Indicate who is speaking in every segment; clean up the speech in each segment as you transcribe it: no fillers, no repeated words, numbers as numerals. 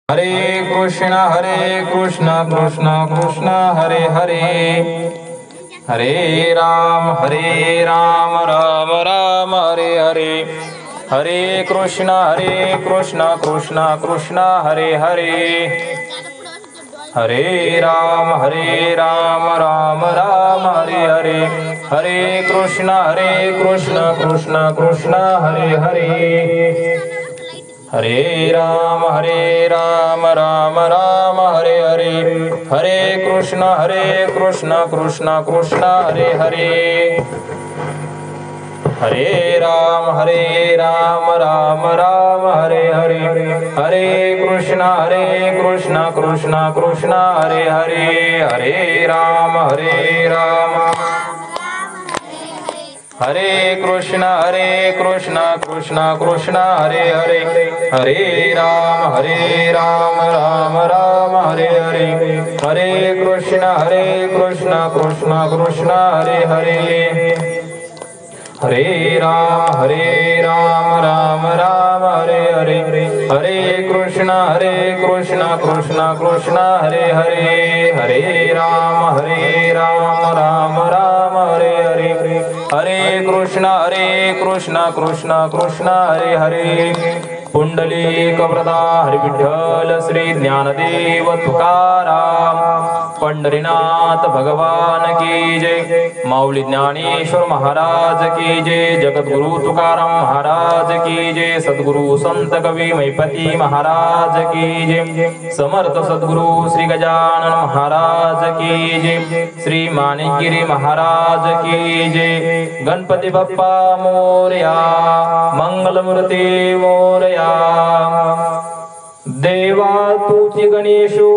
Speaker 1: हरे कृष्ण कृष्ण कृष्ण हरे हरे, हरे राम राम राम हरे हरे, हरे कृष्ण कृष्ण कृष्ण हरे हरे, हरे राम राम राम हरे हरे, हरे कृष्ण कृष्ण कृष्ण हरे हरे, हरे राम राम राम हरे हरे, हरे कृष्ण कृष्ण कृष्ण हरे हरे, हरे राम राम राम हरे हरे, हरे कृष्ण कृष्ण कृष्ण हरे हरे, हरे राम हरे कृष्ण कृष्ण कृष्ण हरे हरे, हरे राम राम राम हरे हरे, हरे कृष्ण कृष्ण कृष्ण हरे हरे, हरे राम राम हरे हरे, हरे कृष्ण कृष्ण कृष्ण हरे हरे, हरे राम राम राम हरे हरे, हरे कृष्ण कृष्ण कृष्ण हरे हरे, पुंडलीक वरदा हरि विठ्ठल श्री ज्ञानदेव तुकाराम, पंढरीनाथ भगवान की जय, माऊली ज्ञानेश्वर महाराज की जय, जगद्गुरु तुकाराम महाराज की जय, सद्गुरु संत कवी मैपती महाराज की जय, समर्थ सद्गुरु श्री गजानन महाराज की जय, श्री माणिकगिरी महाराज की जय, गणपती बाप्पा मोरया, मंगलमूर्ती मोरया, देवा तुझी गणेशो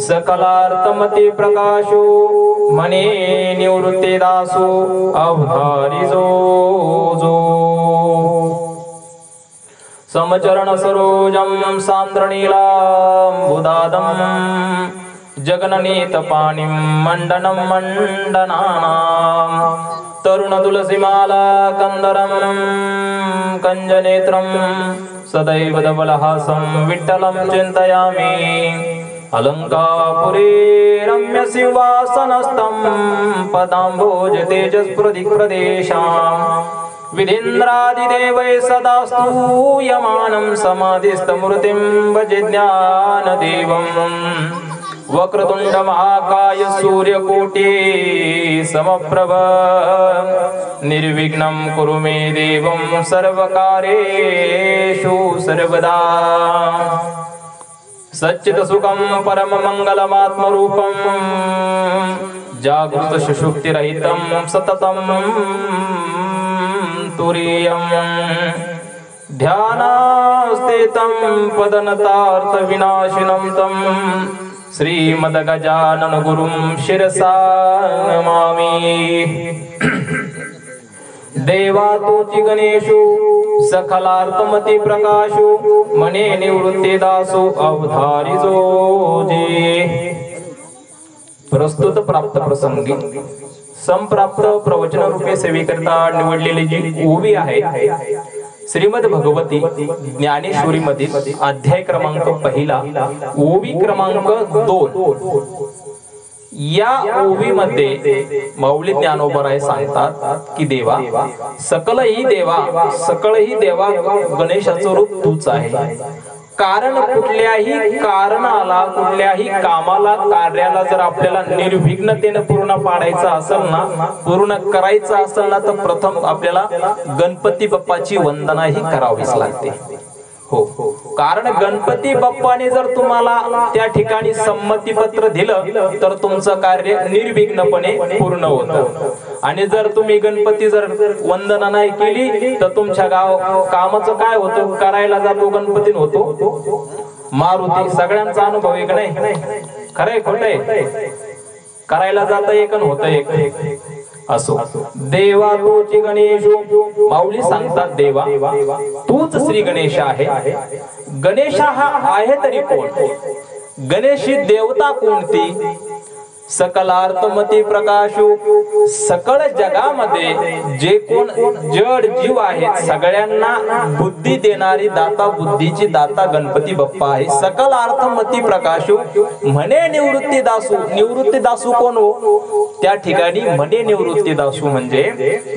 Speaker 1: सकलार्थमती प्रकाशो, मने निवृत्ती दासो अवधारी जो समचरण सरोजम सांद्रनीलांबुदादम, जगननीत पाणिं मंडनं मंडनानां, तरुण तुलसीमाला कंदरं कंजनेत्रं, सदैव धवलहासं विठ्ठलं चिन्तयामि, अलंकापुरे रम्य सिंहासनस्थं, पदाम्भोज तेजस्प्रदिप्रदेशां, विधीन्द्रादिदेवै सदा स्तूयमानं, समाधिस्थमूर्तिं भजे ज्ञानदेवम्, वक्रतुंड महाकाय सूर्यकोटि समप्रभ, निर्विघ्नं कुरु मे देवं सर्वकार्येषु सर्वदा, सच्चित सुखं परम मंगलमात्मरूपं, जागृत सुषुप्तिरहितं सततं तुरीयं, ध्यानास्थितं पदनतार्थ विनाशिनं तं, श्रीमद्गजानन गुरुं शिरसा नमामि, देवा तुझी गणेशो सकलार्थमती प्रकाशो, मने निवृत्ती दासो अवधारी जोजे, प्रस्तुत प्राप्त प्रसंगी संप्राप्त प्रवचन रूपे सेवेकरता निवडलेली जी ओवी आहे, श्रीमद भगवती ज्ञानेश्वरी मधील अध्याय क्रमांक पहिला, ओवी क्रमांक 2. या ओवी मध्ये माऊली ज्ञानोबराय सांगतात की देवा सकलही देवा गणेशाचं रूप तूच आहे, कारण कुठल्याही कारणाला कुठल्याही कामाला कार्याला जर आपल्याला निर्विघ्नतेने पूर्ण पाडायचं असेल ना, पूर्ण करायचं असेल ना, तर प्रथम आपल्याला गणपती बाप्पाची वंदना ही करावीच लागते. हो, कारण गणपती बाप्पाने जर तुम्हाला त्या ठिकाणी संमतीपत्र दिलं तर तुमचं कार्य निर्विघ्नपणे पूर्ण होतं, आणि जर तुम्ही गणपती जर वंदना नाही केली तर तुमच्या कामाचं काय होतं, करायला जातो गणपतीन होतो मारुती. सगळ्यांचा अनुभव एक नाही, खरंय खोटंय, करायला जात एक आणि होतं एक. असो, देवा तूच गणेशो, माऊली सांगतात देवा तूच श्री गणेश आहे. गणेश हा आहे तरी कोण, गणेश ही देवता कोणती, सकलार्थमती प्रकाशो, सकळ जगामध्ये जे कोण जड जीव आहेत सगळ्यांना बुद्धी देणारी दाता, बुद्धीची दाता गणपती बाप्पा आहे. सकलार्थमती प्रकाशो म्हणे निवृत्ती दासू. निवृत्ती दासू कोण हो? त्या ठिकाणी म्हणे निवृत्ती दासू म्हणजे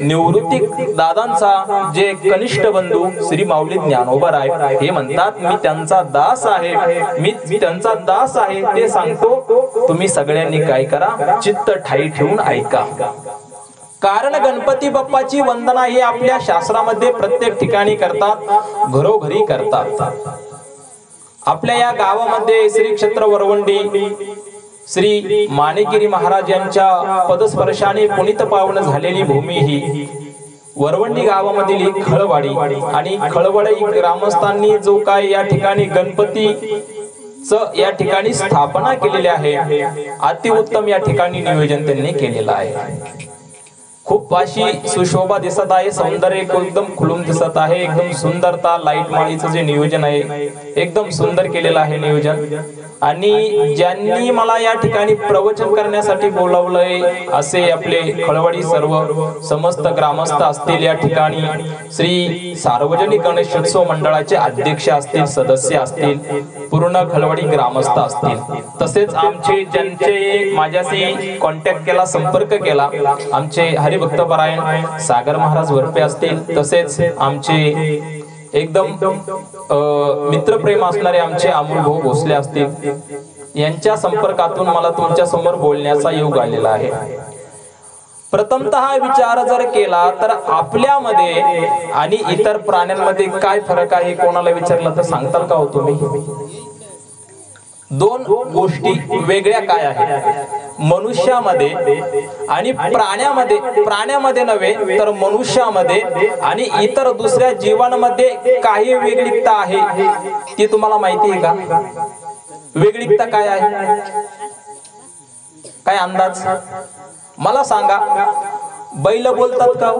Speaker 1: निवृत्ती दादांचा जे कनिष्ठ बंधू श्री माऊली ज्ञानोबा आहे हे म्हणतात मी त्यांचा दास आहे, मी त्यांचा दास आहे. ते सांगतो तुम्ही सगळ्यांनी काय करा, चित्त ठाई ठेवून ऐका. कारण गणपती बाप्पाची वंदना ही आपल्या शास्त्रामध्ये प्रत्येक ठिकाणी करतात, घरोघरी करतात. आपल्या या गावामध्ये श्री क्षेत्र वरवंडी श्री माणिकगिरी महाराज यांच्या पदस्पर्शाने पुनीत पावन झालेली भूमी ही वरवंडी गावामधील ही खळवाडी आणि खळवडी ग्रामस्थांनी जो काय या ठिकाणी गणपती या ठिकाणी स्थापना केलेली आहे, अतिउत्तम या ठिकाणी नियोजन त्यांनी केलेलं आहे. खूप अशी सुशोभा दिसत आहे, सौंदर्य एकदम खुलून दिसत आहे, एकदम सुंदरता. लाईट माळीचं जे नियोजन आहे एकदम सुंदर केलेलं आहे नियोजन. आणि ज्यांनी मला या ठिकाणी प्रवचन करण्यासाठी बोलावलंय असे आपले खळवडी सर्व समस्त ग्रामस्थ असतील, या ठिकाणी श्री सार्वजनिक गणेशोत्सव मंडळाचे अध्यक्ष असतील, सदस्य असतील, पूर्ण खळवडी ग्रामस्थ असतील, तसेच आमचे ज्यांचे माझ्याशी कॉन्टॅक्ट केला, संपर्क केला, आमचे हरिभक्त परायण सागर महाराज वरपे असतील, तसेच आमचे एकदम मित्रप्रेम असणारे आमचे अमोल भाऊ भोसले असतील, यांच्या संपर्कातून मला तुमच्या समोर बोलण्याचा योग आलेला आहे. प्रथमतः विचार जर केला तर आपल्यामध्ये आणि इतर प्राण्यांमध्ये काय फरक आहे, कोणाला विचारलं तर सांगताल का हो तुम्ही? दोन गोष्टी वेगळ्या काय आहेत मनुष्यामध्ये आणि प्राण्यामध्ये नव्हे तर मनुष्यामध्ये आणि इतर दुसऱ्या जीवांमध्ये काही वेगळीकता आहे, ती तुम्हाला माहिती आहे का? वेगळीकता काय आहे, काय अंदाज मला सांगा? बैल बोलतात का?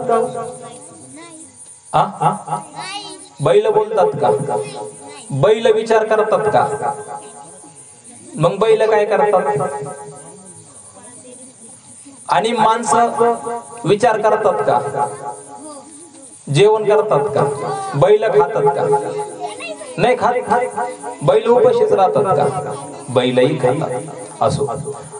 Speaker 1: बैल बोलतात का? बैल विचार करतात का? मग बैल काय करतात? आणि माणसं विचार करतात का? जेवण करतात का? बैल खातात का? नाही खात. बैल उपाशीच राहतात का? बैलही खातात. असो,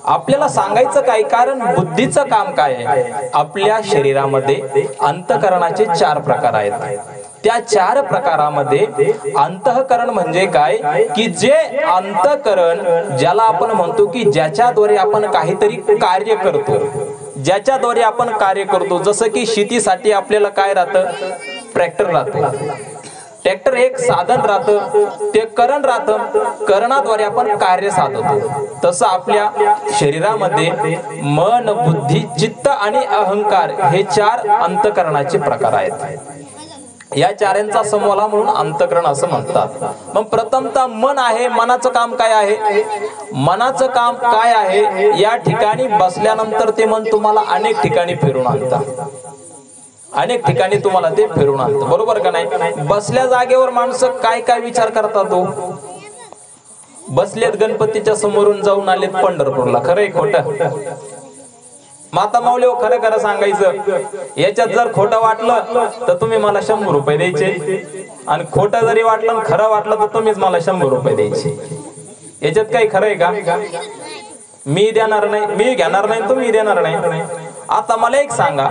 Speaker 1: आपल्याला सांगायचं काय, कारण बुद्धीचं काम काय आहे? आपल्या शरीरामध्ये अंतःकरणाचे 4 प्रकार आहेत. त्या 4 प्रकारामध्ये अंतःकरण म्हणजे काय की जे अंतःकरण ज्याला आपण म्हणतो की ज्याच्याद्वारे आपण काहीतरी कार्य करतो, ज्याच्याद्वारे आपण कार्य करतो. जसं की शेतीसाठी आपल्याला काय राहतं? ट्रॅक्टर राहतं. ट्रॅक्टर एक साधन राहतं, ते करण राहतं, करणाद्वारे आपण कार्य साधतो. तसं आपल्या शरीरामध्ये मन, बुद्धी, चित्त आणि अहंकार हे 4 अंतःकरणाचे प्रकार आहेत. या 4 समूहाला म्हणून अंतःकरण असं म्हणतात. मग प्रथमतः मन आहे. मनाचं काम काय आहे? मनाचं काम काय आहे? या ठिकाणी बसल्यानंतर ते मन तुम्हाला अनेक ठिकाणी फिरून आणतं, अनेक ठिकाणी तुम्हाला ते फिरून आणतं, बरोबर का नाही? बसल्या जागेवर माणसं काय काय विचार करतात हो? बसलेत गणपतीच्या समोरून जाऊन आलेत पंढरपूरला, खरंय खोटं? माता माऊली हो, खरं खरं सांगायचं, याच्यात जर खोटं वाटलं तर तुम्ही मला 100 रुपये द्यायचे, आणि खोटं जरी वाटलं आणि खरं वाटलं तर तुम्हीच मला 100 रुपये द्यायचे. याच्यात काही खरं आहे का? मी देणार नाही, मी घेणार नाही, तुम्ही देणार नाही. आता मला एक सांगा,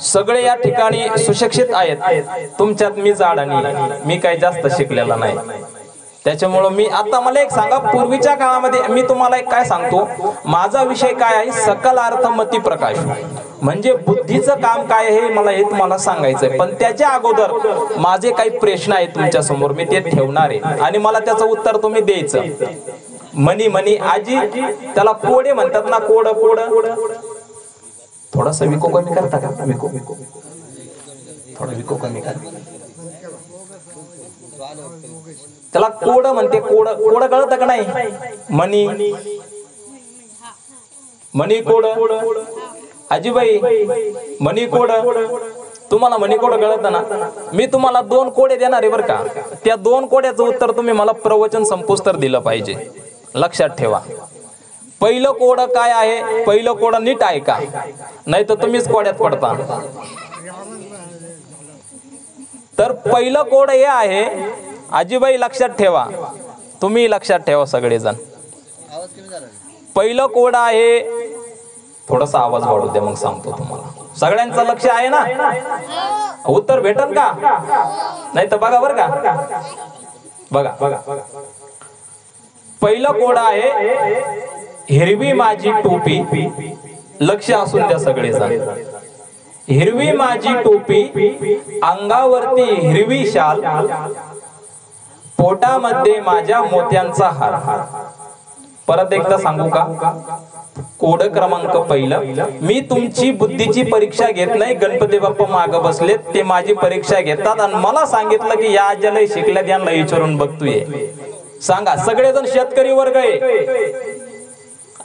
Speaker 1: सगळे या ठिकाणी सुशिक्षित आहेत, तुमच्यात मी जाडानी, मी काही जास्त शिकलेला नाही, त्याच्यामुळे मी आता मला एक सांगा, पूर्वीच्या काळामध्ये मी तुम्हाला एक काय सांगतो, माझा विषय काय आहे? सकलार्थमती प्रकाश, म्हणजे बुद्धीचं काम काय आहे मला हे तुम्हाला सांगायचंय. पण त्याच्या अगोदर माझे काही प्रश्न आहेत तुमच्या समोर, मी ते ठेवणार आहे आणि मला त्याचं उत्तर तुम्ही द्यायचं. मनी आजी, त्याला कोडे म्हणतात ना, कोड. थोडासा विको कमी करता का? थोडा विको कमी करा. त्याला कोड म्हणते. कोड कळतं का नाही? मनी कोड. आजीबाई, मनी कोड. तुम्हाला मनी कोड कळतं ना? मी तुम्हाला 2 कोडे देणार आहे बरं का. त्या 2 कोड्याचं उत्तर तुम्ही मला प्रवचन संपुस्तर दिलं पाहिजे, लक्षात ठेवा. पहिलं कोड काय आहे, पहिलं कोड नीट ऐका, नाही तर तुम्हीच कोड्यात पडता. तर पहिलं कोड हे आहे, आजीबाई लक्षात ठेवा, तुम्ही लक्षात ठेवा सगळेजण. पहिलं कोड आहे, थोडासा आवाज वाढू दे मग सांगतो तुम्हाला. सगळ्यांचं लक्ष आहे ना? उत्तर भेटन का? नाही तर बघा बरं का, बघा बघा. पहिलं कोड आहे, हिरवी माझी टोपी. लक्ष असून द्या सगळेजण. हिरवी माझी टोपी, अंगावरती हिरवी शाल, पोटामध्ये माझ्या मोत्यांचा हार. परत एकदा सांगू का? कोड क्रमांक पहिलं, मी तुमची बुद्धीची परीक्षा घेत नाही. गणपती बाप्पा माग बसलेत, ते माझी परीक्षा घेतात आणि मला सांगितलं की या आज्याला शिकल्यात, यांना विचारून बघतोय. सांगा, सगळेजण शेतकरी वर्ग आहे.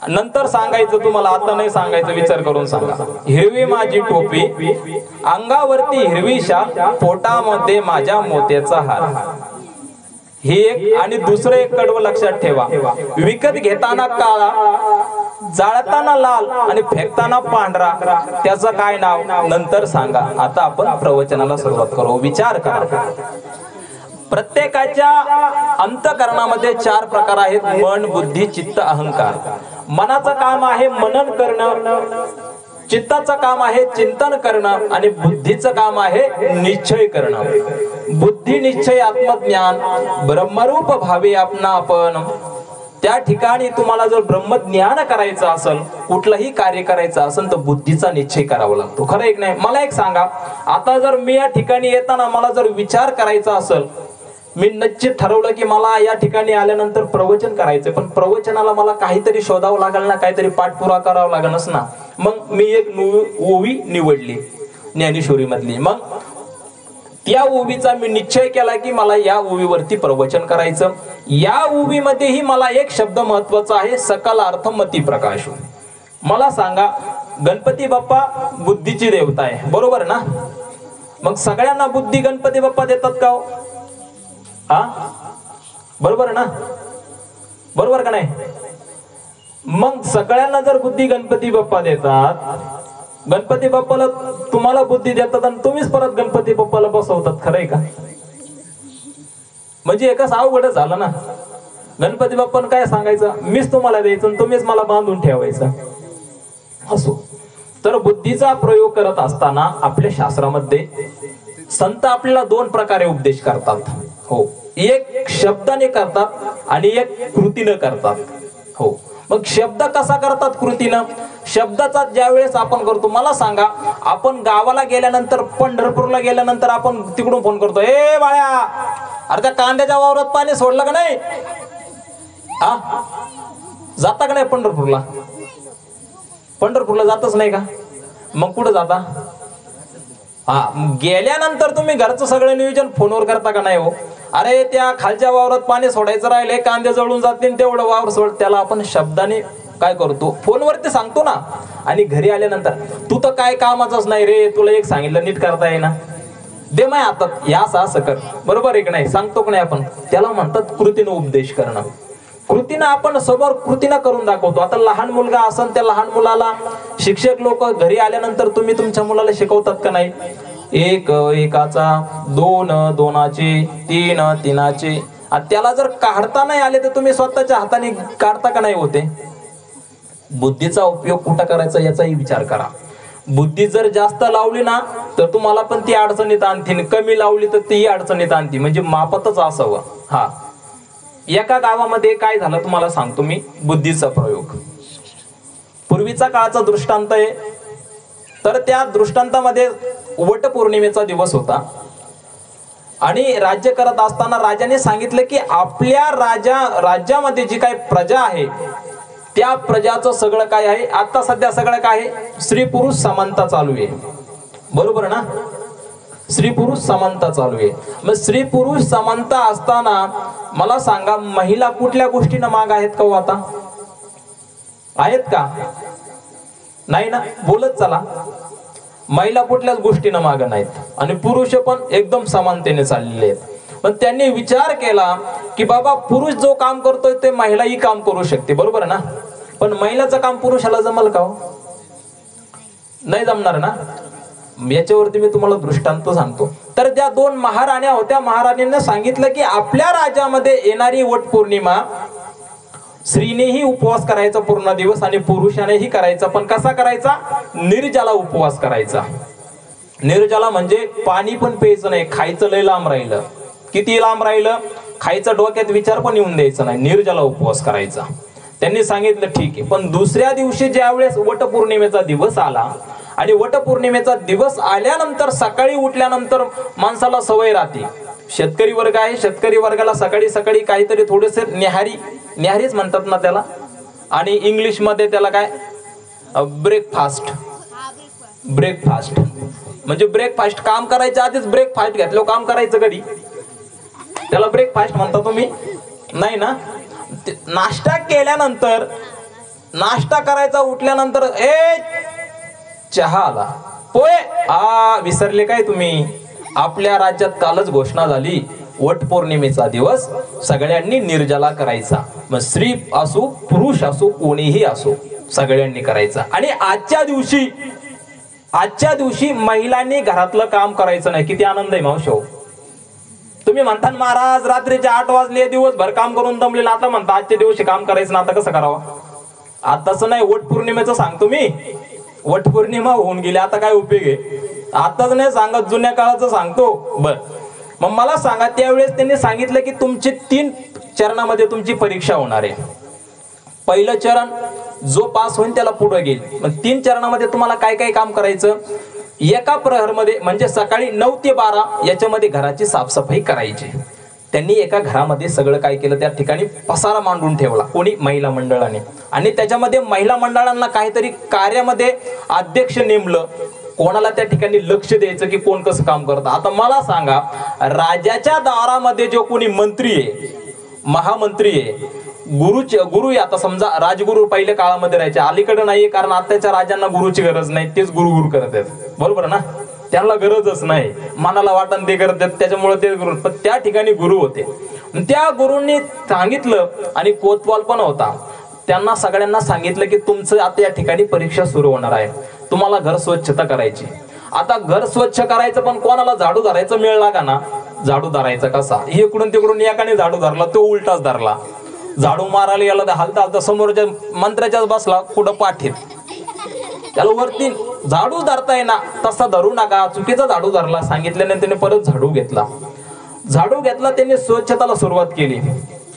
Speaker 1: नंतर सांगायचं तुम्हाला, आता नाही सांगायचं, विचार करून सांगा. हिरवी माझी टोपी, अंगावरती हिरवी शाल, पोटामध्ये माझ्या मोत्याचा हार. हे एक. आणि दुसरं एक कडवं लक्षात ठेवा, विकत घेताना काळा, जाळताना लाल आणि फेकताना पांढरा, त्याचं काय नाव? नंतर सांगा. आता आपण प्रवचनाला सुरुवात करू. विचार करा. प्रत्येकाच्या अंतःकरणामध्ये 4 प्रकार आहेत: मन, बुद्धी, चित्त, अहंकार. मनाचं काम आहे मनन करणं, चित्ताचं काम आहे चिंतन करणं आणि बुद्धीचं काम आहे निश्चय करणं. बुद्धी निश्चय आत्मज्ञान, ब्रह्मरूप भावे आपणा आपण. त्या ठिकाणी तुम्हाला जर ब्रह्मज्ञान करायचं असेल, कुठलंही कार्य करायचं असेल, तर बुद्धीचा निश्चय करावा लागतो. खरं एक नाही? मला एक सांगा, आता जर मी या ठिकाणी येताना मला जर विचार करायचा असेल, मी निश्चित ठरवलं की मला या ठिकाणी आल्यानंतर प्रवचन करायचंय, पण प्रवचनाला मला काहीतरी शोधावं लागेल ना, काहीतरी पाठपुरावा करावा लागेलच ना. मग मी एक ओवी निवडली ज्ञानेश्वरी मधली. मग त्या ओवीचा मी निश्चय केला की मला या ओवीवरती प्रवचन करायचं. या ओवीमध्येही मला एक शब्द महत्वाचा आहे, सकल अर्थ मती प्रकाश. मला सांगा, गणपती बाप्पा बुद्धीची देवता आहे, बरोबर ना? मग सगळ्यांना बुद्धी गणपती बाप्पा देतात का हो? हा, बरोबर ना? बरोबर का नाही? मग सगळ्यांना जर बुद्धी गणपती बाप्पा देतात, गणपती बाप्पाला तुम्हाला बुद्धी देतात आणि तुम्हीच परत गणपती बाप्पाला बसवतात, खरंय का? म्हणजे एकच अवघड झालं ना. गणपती बाप्पाला काय सांगायचं, मीच तुम्हाला द्यायचं आणि तुम्हीच मला बांधून ठेवायचं. असो. तर बुद्धीचा प्रयोग करत असताना आपल्या शास्त्रामध्ये संत आपल्याला 2 प्रकारे उपदेश करतात. हो, एक शब्दाने करतात आणि एक कृतीने करतात. हो, मग शब्द कसा करतात? कृतीनं. शब्दाचा ज्या वेळेस आपण करतो, मला सांगा, आपण गावाला गेल्यानंतर, पंढरपूरला गेल्यानंतर आपण तिकडून फोन करतो, ए बाळ्या, अरे त्या कांद्याच्या वावरात पाणी सोडलं का नाही? हा, जाता का नाही पंढरपूरला? पंढरपूरला जातच नाही का? मग कुठं जाता? हा, गेल्यानंतर तुम्ही घरचं सगळं नियोजन फोनवर करता का नाही हो? अरे त्या खालच्या वावरात पाणी सोडायचं राहिले, कांदे जळून जातील, तेवढं वावर सोड. त्याला आपण शब्दाने काय करतो? फोनवरती सांगतो ना. आणि घरी आल्यानंतर, तू तर काय कामाचंच नाही रे, तुला एक सांगितलं नीट करता येईना, दे माय हातात, या असं कर. बरोबर आहे की नाही? सांगतो की नाही आपण? त्याला म्हणतात कृतीनं उपदेश करणं. कृतीनं आपण समोर कृतीनं करून दाखवतो. आता लहान मुलगा असेल, त्या लहान मुलाला शिक्षक लोक घरी आल्यानंतर तुम्ही तुमच्या मुलाला शिकवतात का नाही? 1 1चा, 2 2चे, 3 3चे. त्याला जर काढता नाही आले तर तुम्ही स्वतःच्या हाताने काढता का नाही होते? बुद्धीचा उपयोग कुठं करायचा याचाही विचार करा. बुद्धी जर जास्त लावली ना तर तुम्हाला पण ती अडचणीत आणतील, कमी लावली तर ती अडचणीत आणती. म्हणजे मापातच असावं. हा, एका गावामध्ये काय झालं तुम्हाला सांगतो मी. बुद्धीचा प्रयोग पूर्वीचा काळाचा दृष्टांत आहे. तर त्या दृष्टांतामध्ये वटपौर्णिमेचा दिवस होता आणि राज्य करत असताना राजाने सांगितलं की आपल्या राज्यामध्ये जी काही प्रजा आहे त्या प्रजाचं सगळं काय आहे, आता सध्या सगळं काय आहे, स्त्री पुरुष समानता चालू आहे. बरोबर ना? स्त्री पुरुष समानता चालू आहे. मग स्त्री पुरुष समानता असताना मला सांगा, महिला कुठल्या गोष्टीनं माग आहेत का हो? आता आहेत का? नाही ना? बोलत चला. महिला कुठल्याच गोष्टीनं माग नाहीत आणि पुरुष पण एकदम समानतेने चाललेले आहेत. पण त्यांनी विचार केला की बाबा, पुरुष जो काम करतोय ते महिलाही काम करू शकते. बरोबर ना? पण महिलाचं काम पुरुषाला जमल का हो? नाही जमणार ना. याच्यावरती मी तुम्हाला दृष्टांत सांगतो. तर त्या 2 महाराण्या होत्या. महाराणींना सांगितलं की आपल्या राज्यामध्ये येणारी वट पौर्णिमा स्त्रीनेही उपवास करायचा पूर्ण दिवस आणि पुरुषानेही करायचा. पण कसा करायचा? निर्जला उपवास करायचा. निर्जला म्हणजे पाणी पण प्यायचं नाही, खायचं लय लांब राहिलं. किती लांब राहिलं? खायचा डोक्यात विचार पण येऊन द्यायचा नाही, निर्जला उपवास करायचा. त्यांनी सांगितलं ठीक आहे. पण दुसऱ्या दिवशी ज्या वेळेस वटपौर्णिमेचा दिवस आला आणि वटपौर्णिमेचा दिवस आल्यानंतर सकाळी उठल्यानंतर माणसाला सवय राहते. शेतकरी वर्ग आहे, शेतकरी वर्गाला सकाळी सकाळी काहीतरी थोडेसे न्याहारीच म्हणतात ना त्याला, आणि इंग्लिश मध्ये त्याला काय ब्रेकफास्ट म्हणजे ब्रेकफास्ट. काम करायच्या आधीच ब्रेकफास्ट घेतलं, काम करायचं कधी? त्याला ब्रेकफास्ट म्हणता तुम्ही? नाही ना. नाश्ता केल्यानंतर, नाश्ता करायचा उठल्यानंतर चहा आला, पोहे विसरले काय तुम्ही? आपल्या राज्यात कालच घोषणा झाली वटपौर्णिमेचा दिवस सगळ्यांनी निर्जला करायचा. मग स्त्री असो पुरुष असो कोणीही असो सगळ्यांनी करायचा. आणि आजच्या दिवशी महिलांनी घरातलं काम करायचं नाही. किती आनंद आहे मावशो. तुम्ही म्हणता महाराज रात्रीचे 8 वाजले, दिवसभर काम करून दमलेला, आता म्हणता आजच्या दिवशी काम करायचं ना, आता कसं करावं? आताच नाही, वटपौर्णिमेचं सांगतो मी. वटपौर्णिमा होऊन गेली, आता काय उपयोग आहे? आताच नाही सांगत, जुन्या काळाचं सांगतो. बर, मग मला सांगा, त्यावेळेस त्यांनी सांगितलं की तुमची 3 चरणामध्ये तुमची परीक्षा होणार आहे. पहिलं चरण जो पास होईल त्याला पुढे गेल. मग 3 चरणामध्ये तुम्हाला काय काय काम करायचं? एका प्रहरमध्ये म्हणजे सकाळी 9 ते 12 याच्यामध्ये घराची साफसफाई करायची. त्यांनी एका घरामध्ये सगळं काय केलं, त्या ठिकाणी पसारा मांडून ठेवला, कोणी? महिला मंडळाने. आणि त्याच्यामध्ये महिला मंडळांना काहीतरी कार्यामध्ये अध्यक्ष नेमलं. कोणाला त्या ठिकाणी लक्ष द्यायचं की कोण कसं काम करतं. आता मला सांगा, राजाच्या दारामध्ये जो कोणी मंत्री आहे, महामंत्री आहे, गुरु आता समजा राजगुरु पहिल्या काळामध्ये राहायचे, अलीकडे नाहीये, कारण आताच्या राजांना गुरुची गरज नाही, तेच गुरु करत आहेत. बरोबर ना? त्यांना गरजच नाही, मनाला वाटण ते करतात, त्याच्यामुळे ते गुरु. पण त्या ठिकाणी गुरु होते. त्या गुरूंनी सांगितलं, आणि कोतवाल पण होता, त्यांना सगळ्यांना सांगितलं की तुमचं आता या ठिकाणी परीक्षा सुरू होणार आहे, तुम्हाला घर स्वच्छता करायची. आता घर स्वच्छ करायचं, पण कोणाला झाडू धरायचं मेळ लागा ना. झाडू धरायचा कसा? इकडून तिकडून एकाने झाडू धरला, तो उलटाच धरला. झाडू मारायला याला हलता समोरच्या मंत्र्याच्याच बसला कुठं पाठीत, त्याला वरती झाडू धरताय ना, तसा धरू नका, चुकीचा झाडू धरला. सांगितल्यानंतर त्याने परत झाडू घेतला. त्यांनी स्वच्छताला सुरुवात केली.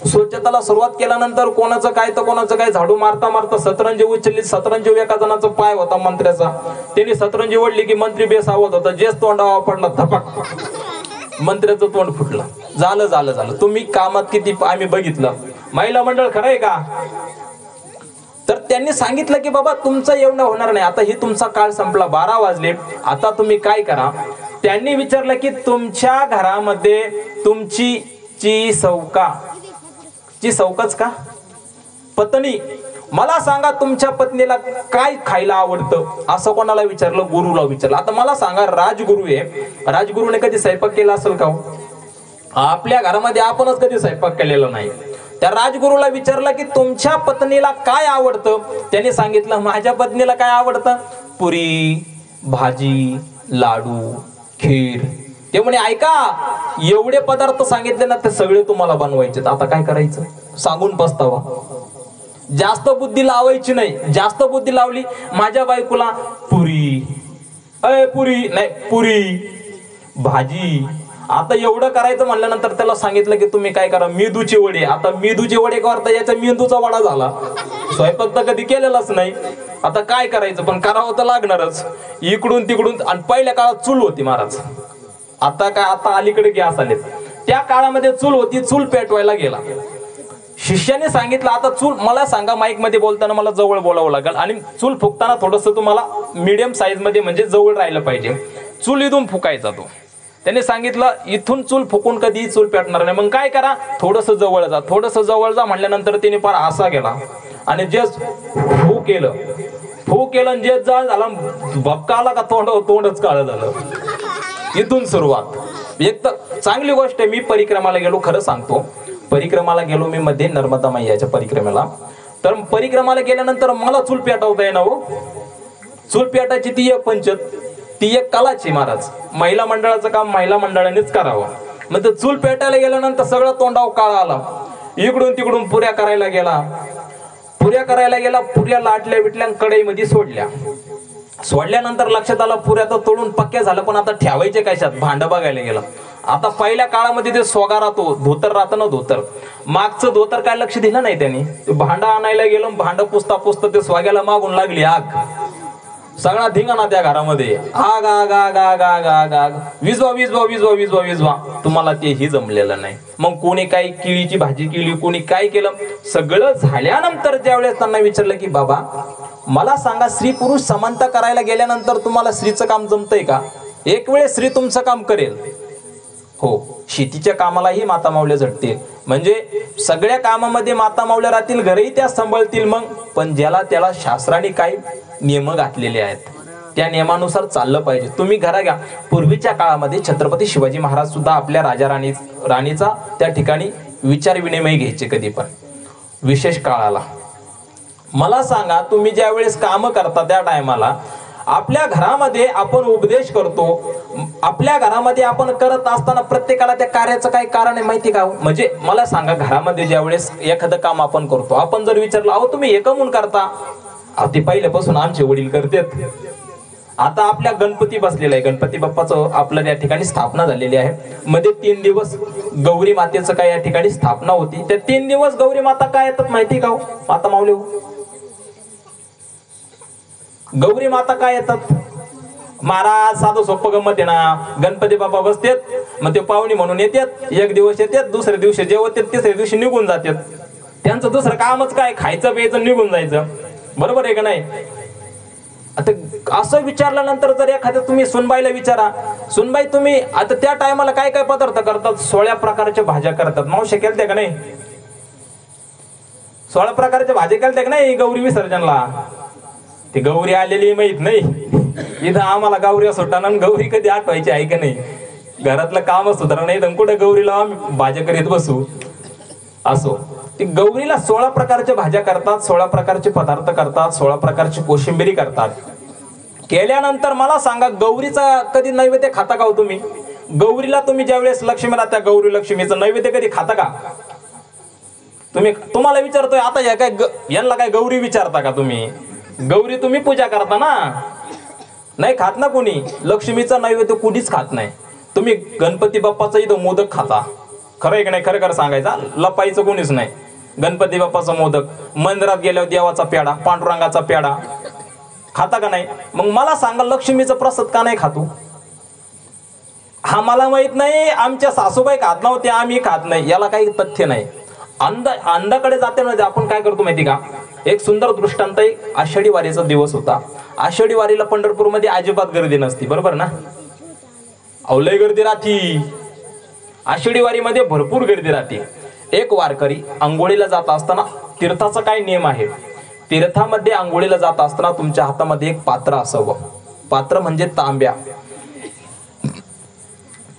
Speaker 1: स्वच्छताला सुरुवात केल्यानंतर कोणाचं काय तर कोणाचं काय, झाडू मारता सतरंजी उचलली. सतरंजी एका जणाचा पाय होता मंत्र्याचा, त्यांनी सतरंजी ओढली की मंत्री बेसावत होता, जेच तोंडावा पडला, धपाक, मंत्र्याचं तोंड फुटलं. झालं. तुम्ही कामात किती आम्ही बघितलं. महिला मंडळ खरं आहे का? तर त्यांनी सांगितलं की बाबा तुमचं एवढं होणार नाही, आता ही तुमचा काळ संपला, 12 वाजले, आता तुम्ही काय करा. त्यांनी विचारलं की तुमच्या घरामध्ये तुमची सौकाच का पत्नी, मला सांगा तुमच्या पत्नीला काय खायला आवडतं, असं कोणाला विचारलं? गुरुला विचारलं. आता मला सांगा, राजगुरु आहे, राजगुरूने कधी स्वयंपाक केला असेल का? आपल्या घरामध्ये आपणच कधी स्वयंपाक केलेला नाही. त्या राजगुरूला विचारलं की तुमच्या पत्नीला काय आवडतं. त्यांनी सांगितलं माझ्या पत्नीला काय आवडतं? पुरी, भाजी, लाडू, खीर. ते म्हणे ऐका, एवढे पदार्थ सांगितले ना, ते सगळे तुम्हाला बनवायचे. आता काय करायचं? सांगून पस्तावा. जास्त बुद्धी लावायची नाही. जास्त बुद्धी लावली, माझ्या बायकोला पुरी नाही, पुरी भाजी. आता एवढं करायचं म्हणल्यानंतर त्याला सांगितलं की तुम्ही काय करा, मेंदूचे वडे. आता मेंदूचे वडे करता, याचा मेंदूचा वडा झाला. स्वयंपाक तर कधी केलेलाच नाही. आता काय करायचं, पण करावं तर लागणारच. इकडून तिकडून. आणि पहिल्या काळात चूल होती महाराज. आता काय, आता अलीकडे गॅस आले. त्या काळामध्ये चूल होती, चूल पेटवायला गेला. शिष्याने सांगितलं आता चूल, मला सांगा, माईक मध्ये बोलताना मला जवळ बोलावं लागेल, आणि चूल फुकताना थोडस तुम्हाला मीडियम साईज मध्ये म्हणजे जवळ राहिलं पाहिजे. चूल इथून फुकायचा तो. त्याने सांगितलं इथून चूल फुकून कधी चूल पेटणार नाही, मग काय करा, थोडस जवळ जा म्हटल्यानंतर तिने फार आसा गेला आणि जे फू केलं जे जाळ झाला, भपका आला का तोंडच काळं झालं. इथून सुरुवात. एक तर चांगली गोष्ट आहे, मी परिक्रमाला गेलो, खरं सांगतो, परिक्रमाला गेलो मी मध्ये नर्मदा मैयाच्या परिक्रमेला. तर परिक्रमाला गेल्यानंतर मला चूल पेटवता येणार हो. चूल पेटायची ती एक पंचत, ती एक कलाची महाराज. महिला मंडळाचं काम महिला मंडळानेच करावं. मग ते चूल पेटायला गेल्यानंतर सगळं तोंडावर काळा आला. इकडून तिकडून पुऱ्या करायला गेला, पुऱ्या लाटल्या बिटल्या कढईमध्ये सोडल्यानंतर लक्षात आलं पुऱ्या तर तोडून पक्क्या झालं, पण आता ठेवायचे कशात, भांड बघायला गेलं. आता पहिल्या काळामध्ये ते सोगा राहतो, धोतर राहतं ना, धोतर मागचं धोतर काय लक्ष दिलं नाही त्यांनी. भांड आणायला गेलं, भांड पुसता ते स्वाग्याला मागून लागली आग. सगळा धिंगाणा त्या घरामध्ये, आग आग आग आग आग आग आग, विजवा विजवा विजवा विजवा विजवा. तुम्हाला तेही जमलेलं नाही. मग कोणी काय केळीची भाजी केली, कोणी काय केलं. सगळं झाल्यानंतर ज्यावेळेस त्यांना विचारलं की बाबा मला सांगा, स्त्री पुरुष समानता करायला गेल्यानंतर तुम्हाला स्त्रीचं काम जमतंय का? एक वेळेस स्त्री तुमचं काम करेल. हो, शेतीच्या कामालाही माता मावल्या झटतील, म्हणजे सगळ्या कामामध्ये माता मावल्या राहतील, घरही त्या सांभाळतील. मग पण ज्याला त्याला शास्त्राने काही नियम घातलेले आहेत, त्या नियमानुसार चाललं पाहिजे. तुम्ही घरा घ्या. पूर्वीच्या काळामध्ये छत्रपती शिवाजी महाराज सुद्धा आपल्या राजा राणीचा त्या ठिकाणी विचार विनिमय घ्यायचे कधी पण विशेष काळाला. मला सांगा, तुम्ही ज्या वेळेस काम करता त्या टायमाला आपल्या घरामध्ये आपण उपदेश करतो. आपल्या घरामध्ये आपण करत असताना प्रत्येकाला त्या कार्याचं काही कारण आहे माहिती का? म्हणजे मला सांगा, घरामध्ये ज्या वेळेस एखादं काम आपण करतो, आपण जर विचारलं अहो तुम्ही हे कमून करता, ते पहिल्यापासून आमचे वडील करतात. आता आपल्या गणपती बसलेला आहे, गणपती बाप्पाचं आपलं या ठिकाणी स्थापना झालेली आहे. मध्ये 3 दिवस गौरी मातेचं काय या ठिकाणी स्थापना होती. त्या 3 दिवस गौरी माता काय येतात माहिती का हो? माता मावले हो, गौरी माता काय येतात महाराज? साधं सोपं गंमत आहे ना. गणपती बाप्पा बसतात, मग ते पाहुणे म्हणून येतात. एक दिवस येतात, दुसऱ्या दिवशी जेवतात, तिसऱ्या दिवशी निघून जातात. त्यांचं दुसरं कामच काय, खायचं प्यायचं निघून जायचं. बरोबर आहे का नाही? आता असं विचारल्यानंतर जर एखाद्या तुम्ही सुनबाईला विचारा, सुनबाई तुम्ही आता त्या टायमाला काय काय पदार्थ करतात? 16 प्रकारच्या भाज्या करतात. मावशी केलत्या का नाही? 16 प्रकारच्या भाज्या केलत्या का नाही गौरी विसर्जनला? ती गौरी आलेली माहित नाही. इथं आम्हाला गौरी सुटाना, गौरी कधी आठवायची आहे का नाही? घरातलं काम सुधारा नाही तर कुठे गौरीला आम्ही भाज्या करीत बसू. असो, ती गौरीला 16 प्रकारच्या भाज्या करतात, 16 प्रकारचे पदार्थ करतात, 16 प्रकारची कोशिंबिरी करतात. केल्यानंतर मला सांगा, गौरीचा कधी नैवेद्य खाता का हो तुम्ही? गौरीला तुम्ही ज्यावेळेस लक्ष्मीला, त्या गौरी लक्ष्मीचं नैवेद्य कधी खाता का तुम्ही? तुम्हाला विचारतोय आता, या काय यांना काय गौरी विचारता का तुम्ही? गौरी तुम्ही पूजा करता ना, नाही खात ना कोणी. लक्ष्मीचा नैवेद्य कुणीच खात नाही. तुम्ही गणपती बाप्पाचा इथं मोदक खाता, खरं आहे की नाही? खरं सांगायचा, लपायचं कोणीच नाही. गणपती बाप्पाचा मोदक, मंदिरात गेल्यावर देवाचा पेढा, पांडुरंगाचा पेढा खाता का नाही? मग मला सांगा, लक्ष्मीचा प्रसाद का नाही खातो? हा मला माहित नाही, आमच्या सासूबाई खात नव्हते, आम्ही खात नाही, याला काही तथ्य नाही. अंधाकडे जाते ना आपण काय करतो माहिती का? एक सुंदर दृष्टांत आहे. आषाढी वारीचा दिवस होता. आषाढी वारीला पंढरपूरमध्ये अजिबात गर्दी नसती, बरोबर ना? लय गर्दी राहती. आषाढी वारीमध्ये भरपूर गर्दी राहते. एक वारकरी आंघोळीला जात असताना, तीर्थाचा काय नियम आहे, तीर्थामध्ये आंघोळीला जात असताना तुमच्या हातामध्ये एक पात्र असावं. पात्र म्हणजे तांब्या.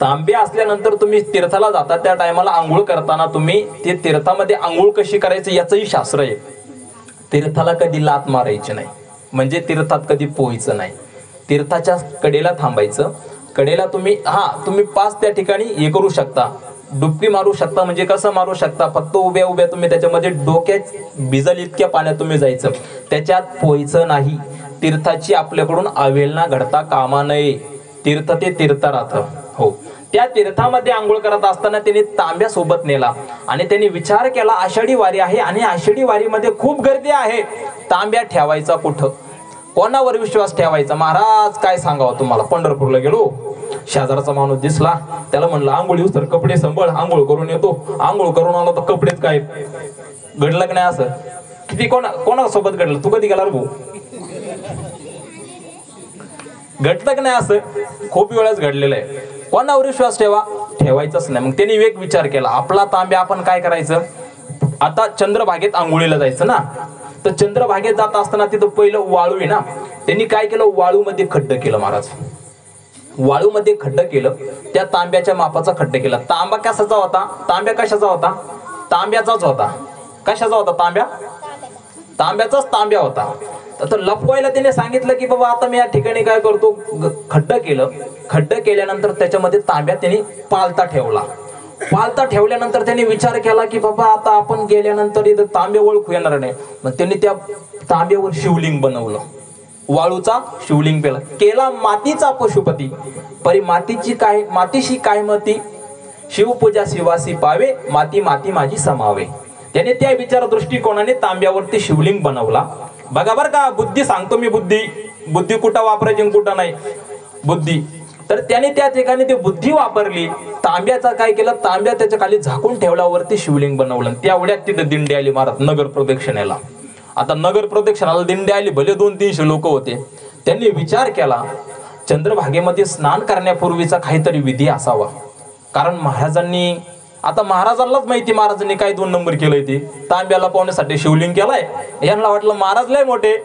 Speaker 1: तांब्या असल्यानंतर तुम्ही तीर्थाला जाता, त्या टायमाला आंघोळ करताना तुम्ही ते तीर्थामध्ये आंघोळ कशी करायचं याचंही शास्त्र आहे. तीर्थाला कधी लात मारायची नाही, म्हणजे तीर्थात कधी पोहायचं नाही. तीर्थाच्या कडेला थांबायचं. कडेला तुम्ही 5 त्या ठिकाणी हे करू शकता, डुबकी मारू शकता. म्हणजे कसं मारू शकता? फक्त उभ्या उभ्या तुम्ही त्याच्यामध्ये डोक्यात भिजल इतक्या पाण्यात तुम्ही जायचं, त्याच्यात पोहायचं नाही. तीर्थाची आपल्याकडून अवहेलना घडता कामा नये. तीर्थ ते तीर्थ राहतं. हो, त्या तीर्थामध्ये आंघोळ करत असताना त्यांनी तांब्या सोबत नेला आणि त्यांनी विचार केला, आषाढी वारी आहे आणि आषाढी वारीमध्ये खूप गर्दी आहे, तांब्या ठेवायचा कुठं? कोणावर विश्वास ठेवायचा? महाराज काय सांगावं तुम्हाला. पंढरपूरला गेलो, शेजारचा माणूस दिसला, त्याला म्हणलं आंघोळी उतर, कपडे संभळ, आंघोळ करून येतो. आंघोळ करून आलो तर कपडेच काय. घडलं का नाही असं? किती कोणासोबत घडलं? तू कधी गेला रे भाऊ? घडतं का नाही असं? खूप वेळाच घडलेलं आहे. कोणावर विश्वास ठेवायचाच नाही. मग त्यांनी एक विचार केला, आपला तांब्या आपण काय करायचं? आता चंद्रभागेत आंघोळीला जायचं ना, तर चंद्रभागेत जात असताना तिथं पहिलं वाळू आहे ना, त्यांनी काय केलं, वाळूमध्ये खड्डं केलं. महाराज वाळूमध्ये खड्डं केलं, त्या तांब्याच्या मापाचा खड्डं केला. तांबा कशाचा होता? तांब्या कशाचा होता? तांब्याचाच होता. कशाचा होता तांब्या? तांब्याचाच तांब्या होता. तर लपवायला त्याने सांगितलं की बाबा आता मी या ठिकाणी काय करतो, खड्डं केलं. खड्डं केल्यानंतर त्याच्यामध्ये तांब्या त्याने पालता ठेवला. पालता ठेवल्यानंतर त्यांनी विचार केला की बाबा आता आपण गेल्यानंतर इथं तांबे ओळखू येणार नाही. मग त्यांनी त्या तांब्यावर शिवलिंग बनवलं. वाळूचा शिवलिंग केला मातीचा पशुपती. परी मातीशी काय मती, शिवपूजा शिवासी पावे, माती माती माझी समावे. त्याने त्या विचार दृष्टिकोनाने तांब्यावरती शिवलिंग बनवला. बघा बर का, बुद्धी सांगतो मी, बुद्धी कुठं वापरायची कुठं नाही, बुद्धी. तर त्याने त्या ठिकाणी ती बुद्धी वापरली. तांब्याचा काय केलं, तांब्या त्याच्या खाली झाकून ठेवल्यावरती शिवलिंग बनवलं. त्यावढ्यात तिथे दिंडी आली महाराज नगर प्रदक्षिणेला. आता नगर प्रदक्षिणाला दिंडी आली, भले 200-300 लोक होते. त्यांनी विचार केला चंद्रभागेमध्ये स्नान करण्यापूर्वीचा काहीतरी विधी असावा. कारण महाराजांनी, आता महाराजांनाच माहिती महाराजांनी काय 2 नंबर केलंय ते, तांब्याला पावण्यासाठी शिवलिंग केलाय. यांना वाटलं महाराज लय मोठे,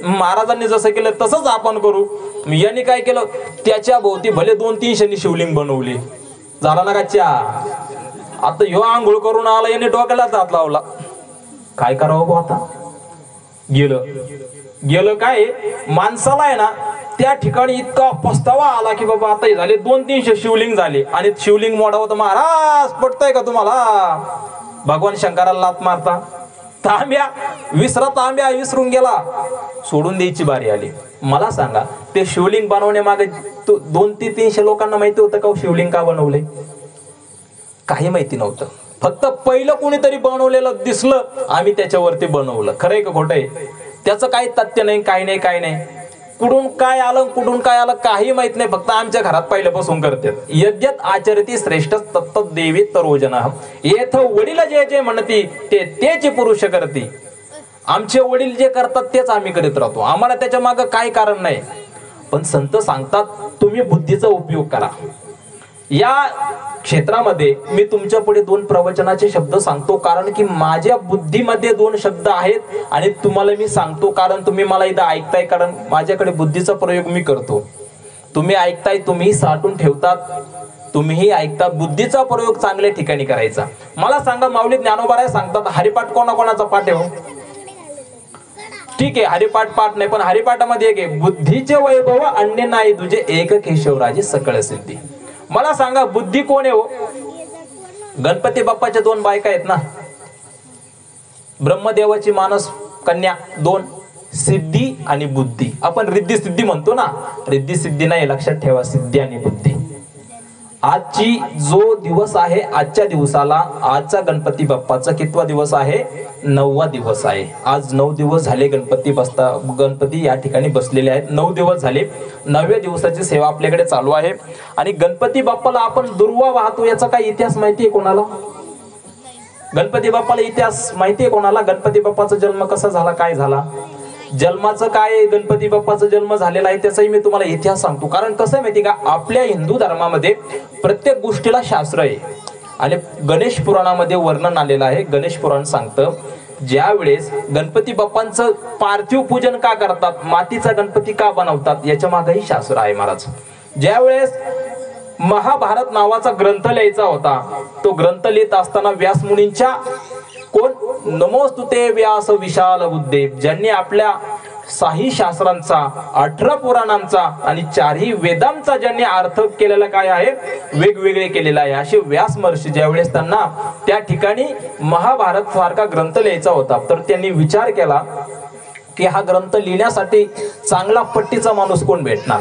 Speaker 1: महाराजांनी जसं केलं तसंच आपण करू. यांनी काय केलं, त्याच्या भोवती भले 200-300 शिवलिंग बनवले. झाला ना का आता ह्यो आंघोळ करून आला, याने डोक्याला हात लावला. काय करावं भाऊ आता, गेलं काय, माणसाला आहे ना त्या ठिकाणी इतका पस्तावा आला की बाबा आता झाले 200-300 शिवलिंग झाले आणि शिवलिंग मोडावं तर महाराज पटतंय का तुम्हाला. भगवान शंकराला लात मारता, तांब्या तांब्या विसरून गेला, सोडून द्यायची बारी आली. मला सांगा ते शिवलिंग बनवण्यामागे 200-300 लोकांना माहिती होतं का शिवलिंग का बनवले? काही माहिती नव्हतं. फक्त पहिलं कोणीतरी बनवलेलं दिसलं, आम्ही त्याच्यावरती बनवलं. खरंय का खोटंय? त्याचं काही तथ्य नाही, काही नाही. कुठून काय आलं काही माहित नाही. फक्त आमच्या घरात पहिल्यापासून करतात. यज्ञत आचरती श्रेष्ठ तत्त देवी तरोजना, येथ वडील जे म्हणती तेच पुरुष करती. आमचे वडील जे करतात तेच आम्ही करीत राहतो. आम्हाला त्याच्या मागं काय कारण नाही. पण संत सांगतात तुम्ही बुद्धीचा उपयोग करा. या क्षेत्रामध्ये मी तुमच्या पुढे 2 प्रवचनाचे शब्द सांगतो, कारण की माझ्या बुद्धीमध्ये 2 शब्द आहेत आणि तुम्हाला मी सांगतो कारण तुम्ही मला इथं ऐकताय, कारण माझ्याकडे बुद्धीचा प्रयोग मी करतो. तुम्ही ऐकताय, तुम्ही साठून ठेवतात, तुम्हीही ऐकतात. बुद्धीचा प्रयोग चांगल्या ठिकाणी करायचा. मला सांगा, माऊली ज्ञानोबा सांगतात हरिपाठ कोणाकोणाचा पाठ आहे? ठीक आहे, हरिपाठ नाही, पण हरिपाठामध्ये एक आहे, बुद्धीचे वैभव अन्य नाही तुझे, एक केशवराजे सकळ सिद्धी. मला सांगा बुद्धी कोण आहे हो? गणपती बाप्पाच्या 2 बायका आहेत ना, ब्रह्मदेवाची मानस कन्या 2, सिद्धी आणि बुद्धी. आपण रिद्धी सिद्धी म्हणतो ना, रिद्धी सिद्धी नाही, लक्षात ठेवा, सिद्धी आणि बुद्धी. आजची जो दिवस आहे, आजच्या दिवसाला, आजचा गणपती बाप्पाचा कितवा दिवस आहे? 9वा दिवस आहे. आज 9 दिवस झाले गणपती या ठिकाणी बसलेले आहेत. 9 दिवस झाले. 9व्या दिवसाची सेवा आपल्याकडे चालू आहे. आणि गणपती बाप्पाला आपण दुर्वा वाहतो, याचा काही इतिहास माहिती आहे कोणाला? गणपती बाप्पाला इतिहास माहिती आहे कोणाला? गणपती बाप्पाचा जन्म कसा झाला, काय झाला, जन्माचं काय, गणपती बाप्पाचा जन्म झालेला आहे त्याचाही मी तुम्हाला इतिहास सांगतो. कारण कसं आहे माहिती का, आपल्या हिंदू धर्मामध्ये प्रत्येक गोष्टीला शास्त्र आहे. आणि गणेश पुराणामध्ये वर्णन आलेलं आहे. गणेश पुराण सांगतं ज्या वेळेस गणपती बाप्पांचं पार्थिव पूजन का करतात, मातीचा गणपती का बनवतात, याच्या मागेही शास्त्र आहे महाराज. ज्या वेळेस महाभारत नावाचा ग्रंथ लिहायचा होता, तो ग्रंथ लिहित असताना व्यास मुनींच्या, कोण, नमोस्तुते व्यास विशाल बुद्धे, ज्यांनी आपल्या 6 शास्त्रांचा, 18 पुराणांचा आणि 4ही वेदांचा ज्यांनी अर्थ केलेला काय आहे, वेगवेगळे केलेला आहे, असे व्यास महर्षी ज्यावेळेस त्यांना त्या ठिकाणी महाभारत सारखा ग्रंथ लिहायचा होता, तर त्यांनी विचार केला की हा ग्रंथ लिहिण्यासाठी चांगला पट्टीचा माणूस कोण भेटणार.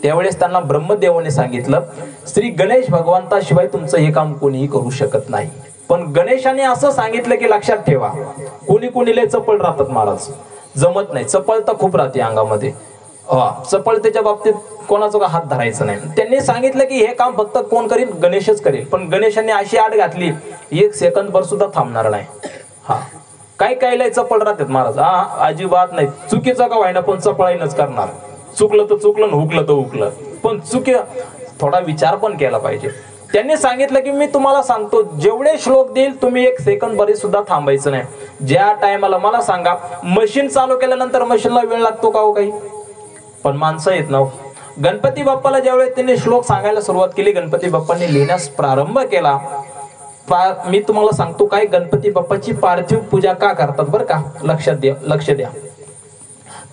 Speaker 1: त्यावेळेस त्यांना ब्रह्मदेवाने सांगितलं श्री गणेश भगवंताशिवाय तुमचं हे काम कोणीही करू शकत नाही. पण गणेशाने असं सांगितलं की लक्षात ठेवा, कोणी लय चपळ राहतात महाराज, जमत नाही, चपळता खूप राहते अंगामध्ये, चपळतेच्या बाबतीत कोणाचा हात धरायचा नाही. त्यांनी सांगितलं की हे काम फक्त कोण करील, गणेशच करेल. पण गणेशाने अशी आड घातली, 1 सेकंदभर सुद्धा थांबणार नाही. काय लय चपळ राहतात महाराज, अजिबात नाही, चुकीचं का व्हायना पण चपळाईनच करणार. चुकलं तर चुकलं, हुकलं तर हुकलं, पण थोडा विचार पण केला पाहिजे. त्यांनी सांगितलं की मी तुम्हाला सांगतो, जेवढे श्लोक देईल तुम्ही 1 सेकंद बरी सुद्धा थांबायचं नाही. ज्या टायमाला, मला सांगा, मशीन चालू केल्यानंतर मशीनला वेळ लागतो का हो काही? पण माणसं येत ना. गणपती बाप्पाला ज्यावेळेस त्यांनी श्लोक सांगायला सुरुवात केली, गणपती बाप्पांनी लिहिण्यास प्रारंभ केला, मी तुम्हाला सांगतो काय गणपती बाप्पाची पार्थिव पूजा का करतात बरं का, लक्ष द्या.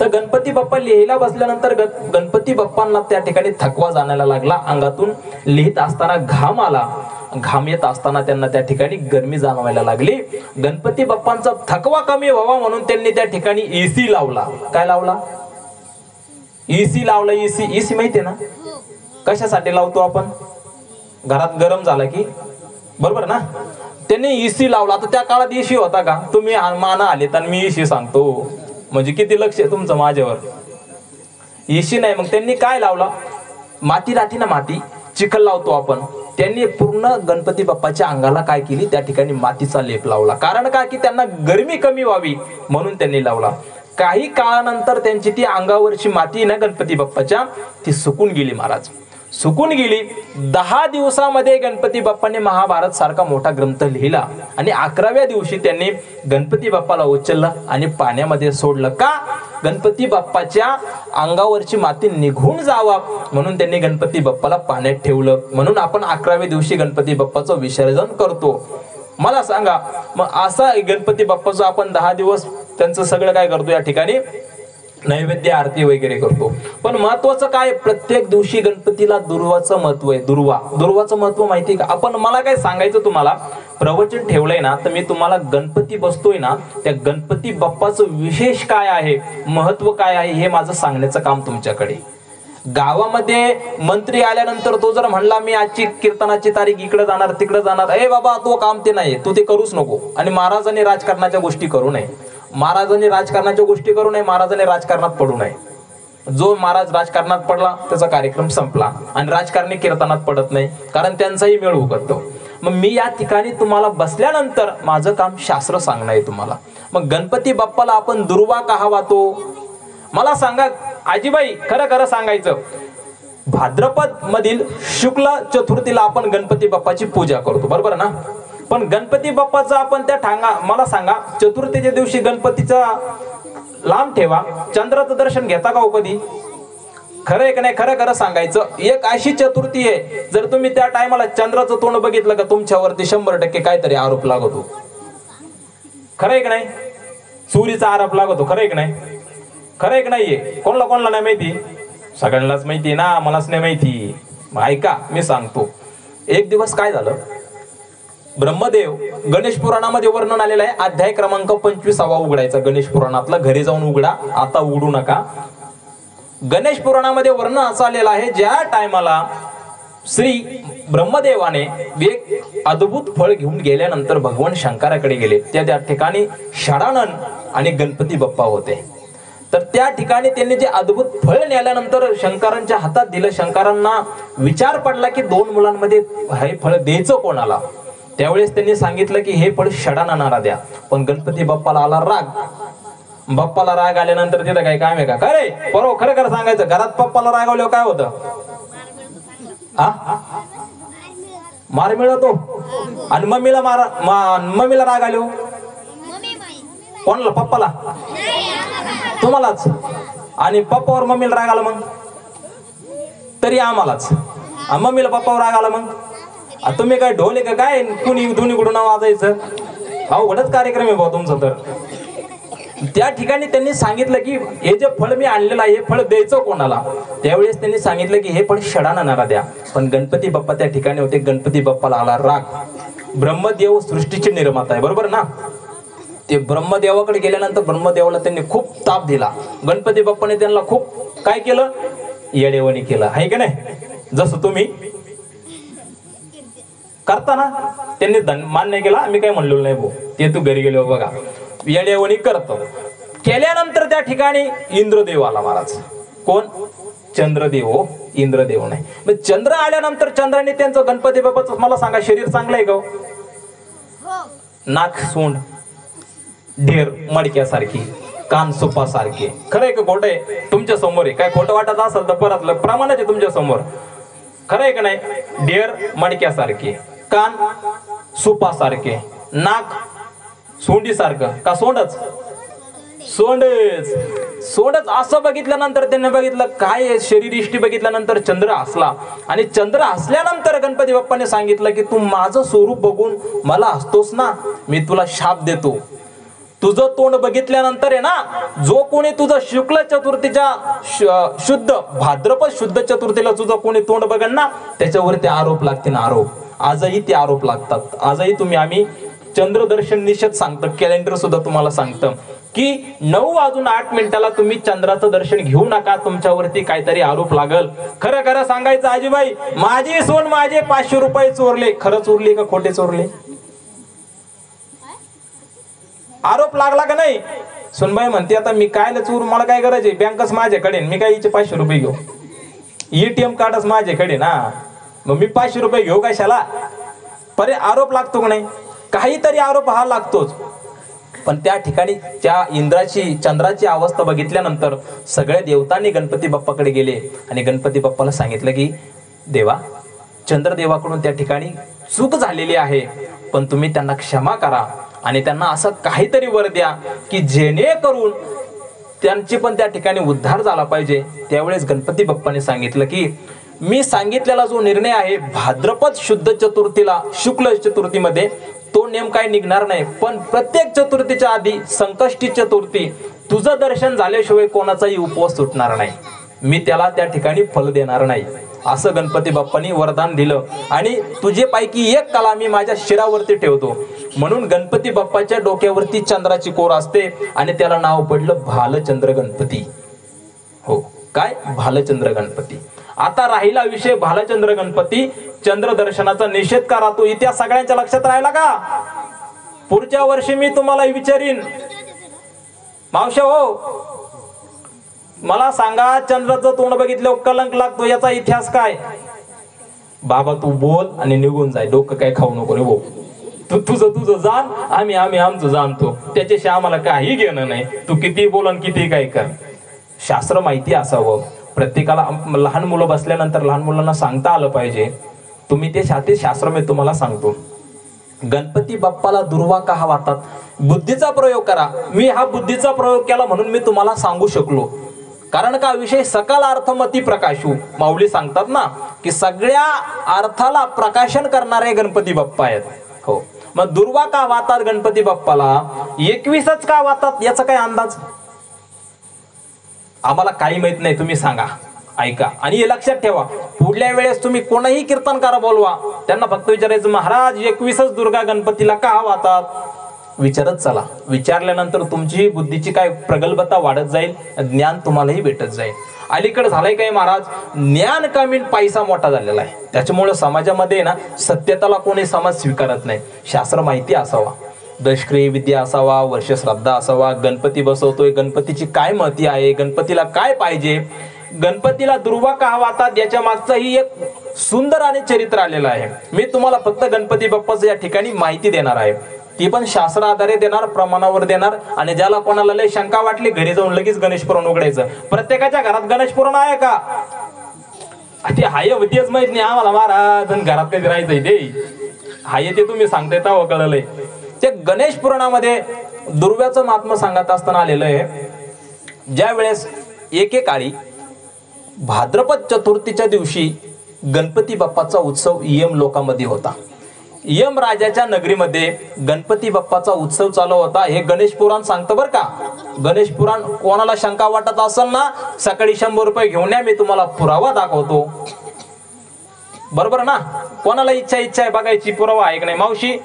Speaker 1: तर गणपती बाप्पा लिहायला बसल्यानंतर गणपती बाप्पांना त्या ठिकाणी थकवा जाणायला लागला, अंगातून लिहित असताना घाम आला, घाम येत असताना त्यांना त्या ठिकाणी गरमी जाणवायला लागली. गणपती बाप्पांचा थकवा कमी व्हावा म्हणून त्यांनी त्या ठिकाणी एसी लावला. काय लावला? एसी लावला. एसी माहितीये ना कशासाठी लावतो आपण? घरात गरम झाला की, बरोबर ना. त्यांनी एसी लावला. आता त्या काळात एसी होता का? तुम्ही मान आलेत आणि मी एसी सांगतो म्हणजे किती लक्ष आहे तुमचं माझ्यावर. एसी नाही. मग त्यांनी काय लावला? माती राहते ना, माती चिखल लावतो आपण. त्यांनी पूर्ण गणपती बाप्पाच्या अंगाला काय केली, त्या ठिकाणी मातीचा लेप लावला. कारण काय की त्यांना गरमी कमी व्हावी म्हणून त्यांनी लावला. काही काळानंतर त्यांची ती अंगावरची माती ना गणपती बाप्पाच्या ती सुकून गेली महाराज, सुकून गेली. 10 दिवसामध्ये गणपती बाप्पाने महाभारत सारखा मोठा ग्रंथ लिहिला आणि 11व्या दिवशी त्यांनी गणपती बाप्पाला उचललं आणि पाण्यामध्ये सोडलं. का? गणपती बाप्पाच्या अंगावरची माती निघून जावा म्हणून त्यांनी गणपती बाप्पाला पाण्यात ठेवलं. म्हणून आपण 11व्या दिवशी गणपती बाप्पाचं विसर्जन करतो. मला सांगा मग असा गणपती बाप्पाचं आपण 10 दिवस त्यांचं सगळं काय करतो, या ठिकाणी नैवेद्य आरती वगैरे करतो. पण महत्वाचं काय, प्रत्येक दिवशी गणपतीला दुर्वाचं महत्व आहे. दुर्वाचं महत्व माहिती आहे का? आपण मला काय सांगायचं तुम्हाला, प्रवचन ठेवलंय ना तर मी तुम्हाला गणपती बसतोय ना त्या गणपती बाप्पाचं विशेष काय आहे, महत्व काय आहे हे माझं सांगण्याचं काम तुमच्याकडे. गावामध्ये मंत्री आल्यानंतर तो जर म्हणला मी आजची कीर्तनाची तारीख इकडे जाणार तिकडे जाणार, ए बाबा तो काम ते नाही, तू ते करूच नको. आणि महाराजांनी राजकारणाच्या गोष्टी करू नये, महाराजांनी राजकारणाच्या गोष्टी करू नये, महाराजांनी राजकारणात पडू नये. जो महाराज राजकारणात पडला त्याचा कार्यक्रम संपला. आणि राजकारणी कीर्तनात पडत नाही कारण त्यांचाही मेळ उगवतो. मग मी या ठिकाणी तुम्हाला बसल्यानंतर माझं काम शास्त्र सांगणं आहे तुम्हाला. मग गणपती बाप्पाला आपण दुर्वा का वाहतो मला सांगा आजीबाई, खरं खरं सांगायचं, भाद्रपद मधील शुक्ल चतुर्थीला आपण गणपती बाप्पाची पूजा करतो, बरोबर ना. पण गणपती बाप्पाचा आपण त्या मला सांगा चतुर्थीच्या दिवशी गणपतीचा लांब ठेवा, चंद्राचं दर्शन घेता का हो कधी? खरं आहे का नाही? खरं खरं सांगायचं, एक अशी चतुर्थी आहे जर तुम्ही त्या टायमाला चंद्राचं तोंड बघितलं का तुमच्यावरती 100% काहीतरी आरोप लागतो. खरं आहे का नाही? चोरीचा आरोप लागतो. खरं आहे का नाही? खरं आहे का नाहीये? कोणाला नाही माहिती? सगळ्यांनाच माहिती ना, मलाच नाही माहिती. ऐका मी सांगतो. एक दिवस काय झालं, ब्रह्मदेव, गणेश पुराणामध्ये वर्णन आलेलं आहे, अध्याय क्रमांक 25 उघडायचा गणेश पुराणातला, घरी जाऊन उघडा, आता उघडू नका. गणेश पुराणामध्ये वर्णन असं आलेलं आहे, ज्या टायमाला श्री ब्रह्मदेवाने एक अद्भुत फळ घेऊन गेल्यानंतर भगवान शंकराकडे गेले. त्या ठिकाणी षडानन आणि गणपती बाप्पा होते. तर त्या ठिकाणी त्यांनी जे अद्भुत फळ नेल्यानंतर शंकरांच्या हातात दिलं. शंकरांना विचार पडला की 2 मुलांमध्ये हे फळ द्यायचं कोणाला. त्यावेळेस त्यांनी सांगितलं की हे फळ षडाननाला द्या. पण गणपती बाप्पाला आला राग. बाप्पाला राग आल्यानंतर तिथं काय काम आहे का? खरे बरोबर, खरं खरं सांगायचं, घरात पप्पाला रागवल्यावर काय होतं? मार मिळतो. आणि मम्मीला राग आलो कोणाला? पप्पाला, तुम्हालाच. आणि पप्पावर मम्मीला राग आला मग तरी आम्हालाच. मम्मीला पप्पावर राग आला मग तुम्ही काय ढोले का काय? कुणी दोन्ही कुठून वाजायचं? अवघडच कार्यक्रम आहे भाऊ तुमचा. तर त्या ठिकाणी त्यांनी सांगितलं की हे जे फळ मी आणलेलं आहे हे फळ द्यायचं कोणाला. त्यावेळेस त्यांनी सांगितलं की हे फळ षडाननाला द्या. पण गणपती बाप्पा त्या ठिकाणी होते. गणपती बाप्पाला आला राग. ब्रह्मदेव सृष्टीचे निर्माता आहे, बरोबर ना. ते ब्रह्मदेवाकडे गेल्यानंतर ब्रह्मदेवाला त्यांनी खूप ताप दिला. गणपती बाप्पाने त्यांना खूप काय केलं? येडेवणी केलं, आहे की नाही? जसं तुम्ही करता ना. त्यांनी मान्य केला, मी काय म्हणलो नाही भाऊ, ते तू घरी गेलो बघा, येडेवणी करतो. केल्यानंतर त्या ठिकाणी इंद्रदेव आला महाराज. कोण? चंद्रदेव हो, इंद्रदेव नाही. मग चंद्र आल्यानंतर चंद्राने त्यांचं गणपती बाप्पाचं मला सांगा शरीर चांगलं आहे का? नाक सोंड ढेर मडक्यासारखी, कान सुपासारखे. खरं आहे का खोटं आहे? तुमच्या समोर आहे. काय खोटं वाटत असेल तर परत प्रमाणाचे तुमच्या समोर. खरं आहे का नाही? ढेर मडक्यासारखे, कान सुपासारखे, नाक सोंडी सारखं का सोंडच? सोंडच असं बघितल्यानंतर त्यांनी बघितलं काय शरीरिष्टी बघितल्यानंतर चंद्र हसला आणि चंद्र हसल्यानंतर गणपती बाप्पाने सांगितलं की तू माझं स्वरूप बघून मला हसतोस ना, मी तुला शाप देतो. तुझं तोंड बघितल्यानंतर आहे ना, जो कोणी तुझं शुक्ल चतुर्थीच्या शुद्ध भाद्रपद शुद्ध चतुर्थीला तुझं कोणी तोंड बघन ना, त्याच्यावरती आरोप लागतील. आरोप आजही ते आरोप लागतात. आजही आम्ही चंद्रदर्शन निषेध सांगतो, कॅलेंडर सुद्धा तुम्हाला सांगतं की 9:08 तुम्ही चंद्राचं दर्शन घेऊ नका, तुमच्यावरती काहीतरी आरोप लागल. खरं खरं सांगायचं आजीबाई, माझी सोन माझे 500 रुपये चोरले, खरं चोरले का खोटे चोरले? आरोप लागला का नाही? सुनबाई म्हणते आता मी काय चोरू, मला काय गरज आहे, बँकच माझ्याकडे, मी काय हिचे 500 रुपये घेऊ, ATM कार्डच माझ्याकडे ना, मग मी 500 रुपये घेऊ कशाला? परे आरोप लागतो का नाही? काहीतरी आरोप हा लागतोच. पण त्या ठिकाणी त्या इंद्राची चंद्राची अवस्था बघितल्यानंतर सगळ्या देवतांनी गणपती बाप्पाकडे गेले आणि गणपती बाप्पाला सांगितलं की देवा, चंद्रदेवाकडून त्या ठिकाणी चूक झालेली आहे, पण तुम्ही त्यांना क्षमा करा आणि त्यांना असं काहीतरी वर द्या की जेणेकरून त्यांची पण त्या ठिकाणी उद्धार झाला पाहिजे. त्यावेळेस गणपती बाप्पाने सांगितलं की मी सांगितलेला जो निर्णय आहे भाद्रपद शुद्ध चतुर्थीला शुक्ल चतुर्थीमध्ये तो नेम काय निघणार नाही, पण प्रत्येक चतुर्थीच्या आधी संकष्टी चतुर्थी तुझं दर्शन झाल्याशिवाय कोणाचाही उपवास सुटणार नाही, मी त्याला त्या ठिकाणी फल देणार नाही, असं गणपती बाप्पांनी वरदान दिलं. आणि तुझे पैकी एक कला मी माझ्या शिरावरती ठेवतो. म्हणून गणपती बाप्पाच्या डोक्यावरती चंद्राची कोर असते आणि त्याला नाव पडलं भालचंद्र गणपती. हो, काय भालचंद्र गणपती. आता राहिला विषय भालचंद्र गणपती, चंद्र दर्शनाचा निषेध करा, तो इतिहास सगळ्यांच्या लक्षात राहिला का? पुढच्या वर्षी मी तुम्हाला विचारीन, मावशे हो मला सांगा, चंद्राचं तोंड बघितल्यावर कलंक लागतो याचा इतिहास काय? बाबा तू बोल आणि निघून जाय, डोकं काय खाऊ नको रे भाऊ, तू तुझं जाण, आम्ही आमचं जाणतो, त्याच्याशी आम्हाला काही घेणं नाही, तू किती बोल आणि किती काय कर. शास्त्र माहिती असावं प्रत्येकाला. लहान मुलं बसल्यानंतर लहान मुलांना सांगता आलं पाहिजे. तुम्ही ते शास्त्र मी तुम्हाला सांगतो. गणपती बाप्पाला दुर्वा का वाटतात? बुद्धीचा प्रयोग करा. मी हा बुद्धीचा प्रयोग केला म्हणून मी तुम्हाला सांगू शकलो, कारण का विषय सकल अर्थमती प्रकाशू, माऊली सांगतात ना की सगळ्या अर्थाला प्रकाशन करणारे गणपती बाप्पा आहेत. हो, मग दुर्वा का वाटतात गणपती बाप्पाला? 21च का वाटतात याचा काय अंदाज? आम्हाला काही माहित नाही, तुम्ही सांगा, ऐका. आणि हे लक्षात ठेवा, पुढल्या वेळेस तुम्ही कोणाही कीर्तनकार बोलवा, त्यांना फक्त विचारायचं महाराज 21च दुर्गा गणपतीला का वाटतात? विचारत चला. विचारल्यानंतर तुमची बुद्धीची काय प्रगल्भता वाढत जाईल, ज्ञान तुम्हालाही भेटत जाईल. अलीकडे झालंय काय महाराज, ज्ञान कमी पैसा मोठा झालेला आहे, त्याच्यामुळे समाजामध्ये ना सत्यताला कोणी समाज स्वीकारत नाही. शास्त्र माहिती असावा, दशक्रिय विद्या असावा, वर्ष श्रद्धा असावा. गणपती बसवतोय, गणपतीची काय महती आहे, गणपतीला काय पाहिजे, गणपतीला दुर्वा का वाटतात याच्या मागचंही एक सुंदर आणि चरित्र आलेलं आहे. मी तुम्हाला फक्त गणपती बाप्पाचं या ठिकाणी माहिती देणार आहे, ती पण शास्त्र आधारे देणार, प्रमाणावर देणार. आणि ज्याला कोणाला लय शंका वाटली घरी जाऊन लगेच गणेश पुराण उघडायचं. प्रत्येकाच्या घरात गणेश पुराण आहे का? ते हाय होतीच माहित नाही आम्हाला महाराज, घरात कधी राहायचंय ते हाय ते तुम्ही सांगताय तेव्हा कळलंय. ते गणेश पुराणामध्ये दुर्व्याचं महात्म्य सांगत असताना आलेलं आहे. ज्या वेळेस एकेकाळी भाद्रपद चतुर्थीच्या दिवशी गणपती बाप्पाचा उत्सव यम लोकांमध्ये होता. यम राजाच्या नगरीमध्ये गणपती बाप्पाचा उत्सव चालू होता. हे गणेश पुराण सांगतं बरं का. गणेश पुराण कोणाला शंका वाटत असेल ना, सकाळी 100 रुपये घेऊन या, मी तुम्हाला पुरावा दाखवतो. बरोबर ना? कोणाला इच्छा आहे बघायची पुरावा आहे की नाही मावशी?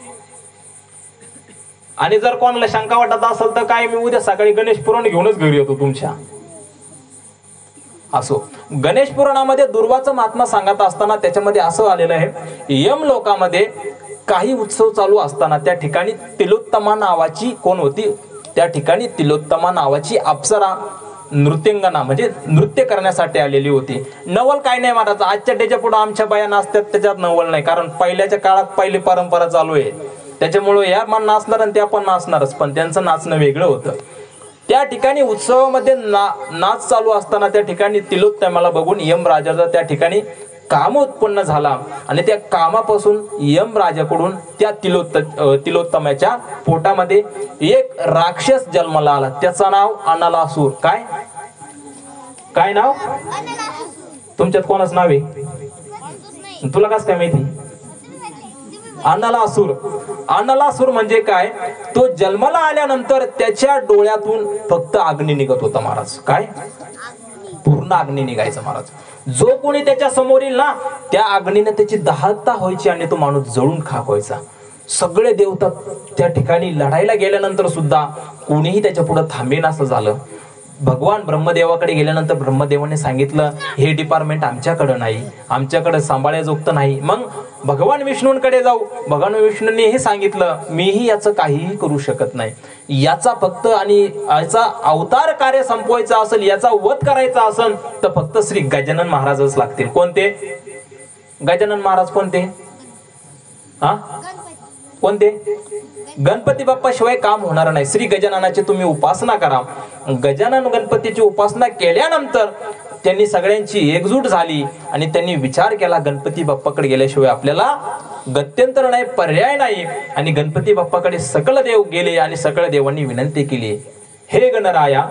Speaker 1: आणि जर कोणाला शंका वाटत असेल तर काय, मी उद्या सकाळी गणेश पुराण घेऊनच घरी येतो तुमच्या. असो, गणेश पुराणामध्ये दुर्वाचं महात्मा सांगत असताना त्याच्यामध्ये असं आलेलं आहे, यम लोकांमध्ये काही उत्सव चालू असताना त्या ठिकाणी तिलोत्तमा नावाची कोण होती, त्या ठिकाणी तिलोत्तमा नावाची अप्सरा नृत्यांगना म्हणजे नृत्य करण्यासाठी आलेली होती. नवल काय नाही महाराज, आजच्या डेच्या पुढे आमच्या बाया नाचतात त्याच्यात नवल नाही, कारण पहिल्याच्या काळात पहिली परंपरा चालू आहे, त्याच्यामुळे या पण नाचणार आणि त्या पण नाचणारच, पण त्यांचं नाचणं वेगळं होतं. त्या ठिकाणी उत्सवामध्ये नाच चालू असताना त्या ठिकाणी तिलोत्तमाला बघून यम राजाचा त्या ठिकाणी काम उत्पन्न झाला आणि त्या कामापासून यम राजाकडून त्या तिलोत्तमाच्या पोटामध्ये एक राक्षस जन्माला आला. त्याचं नाव अनलासूर. काय काय नाव? तुमच्यात कोणाचं नाव आहे? तुला कसं काय माहिती? अनलासूर. अनलासूर म्हणजे काय? तो जन्माला आल्यानंतर त्याच्या डोळ्यातून फक्त अग्नी निघत होता महाराज. काय? पूर्ण अग्नी निघायचा महाराज. जो कोणी त्याच्या समोर येईल ना त्या अग्नीने त्याची दहाता व्हायची आणि तो माणूस जळून खाक व्हायचा. सगळे देवता त्या ठिकाणी लढायला गेल्यानंतर सुद्धा कोणीही त्याच्या पुढे थांबेन असं झालं. भगवान ब्रह्मदेवाकडे गेल्यानंतर ब्रह्मदेवाने सांगितलं हे डिपार्टमेंट आमच्याकडे नाही, आमच्याकडे सांभाळायजोगत नाही. मग भगवान विष्णूंकडे जाऊ. भगवान विष्णूंनी हे सांगितलं मीही याचं काहीही करू शकत नाही. याचा फक्त आणि याचा अवतार कार्य संपवायचा असेल, याचा वध करायचा असेल तर फक्त श्री गजानन महाराजच लागतील. कोणते? गजानन महाराज कोणते? हा कोणते? गणपती बाप्पा शिवाय काम होणार नाही. श्री गजाननाची तुम्ही उपासना करा. गजानन गणपतीची उपासना केल्यानंतर त्यांनी सगळ्यांची एकजूट झाली आणि त्यांनी विचार केला गणपती बाप्पाकडे गेल्याशिवाय आपल्याला गत्यंतर नाही, पर्याय नाही. आणि गणपती बाप्पाकडे सकळ देव गेले आणि सकळ देवांनी विनंती केली, हे गणराया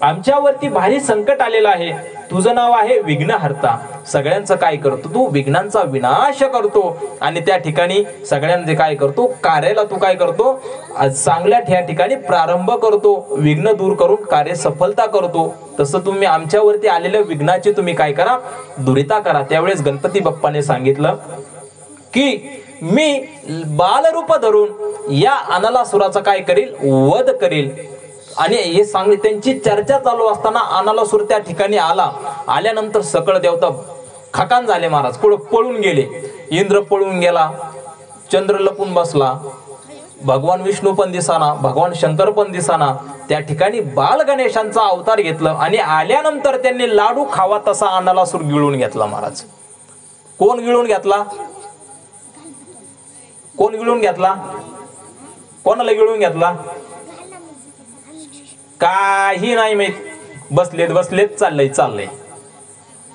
Speaker 1: आमच्यावरती भारी संकट आलेलं आहे. तुझं नाव आहे विघ्नहर्ता. सगळ्यांचं काय करतो तू? विघ्नांचा विनाश करतो. आणि त्या ठिकाणी सगळ्यांचे काय करतो? कार्याला तू काय करतो? चांगल्या ठिकाणी प्रारंभ करतो, विघ्न दूर करून कार्य सफलता करतो. तसं तुम्ही आमच्यावरती आलेल्या विघ्नाची तुम्ही काय करा? दुरिता करा. त्यावेळेस गणपती बाप्पाने सांगितलं की मी बालरूप धरून या अनलासुराचा काय करील? वध करील. आणि हे सांगले त्यांची चर्चा चालू असताना अनलासूर त्या ठिकाणी आल्यानंतर सकळ देवता खकान झाले महाराज. पुढे पळून गेले. इंद्र पळून गेला, चंद्र लपून बसला, भगवान विष्णू पण दिसाना, भगवान शंकर पण दिसाना. त्या ठिकाणी बाल गणेशांचा अवतार घेतलं आणि आल्यानंतर त्यांनी लाडू खावा तसा अनलासूर गिळून घेतला महाराज. कोण गिळून घेतला? कोण गिळून घेतला? कोणाला गिळून घेतला? काही नाही माहित. बसलेत चाललंय.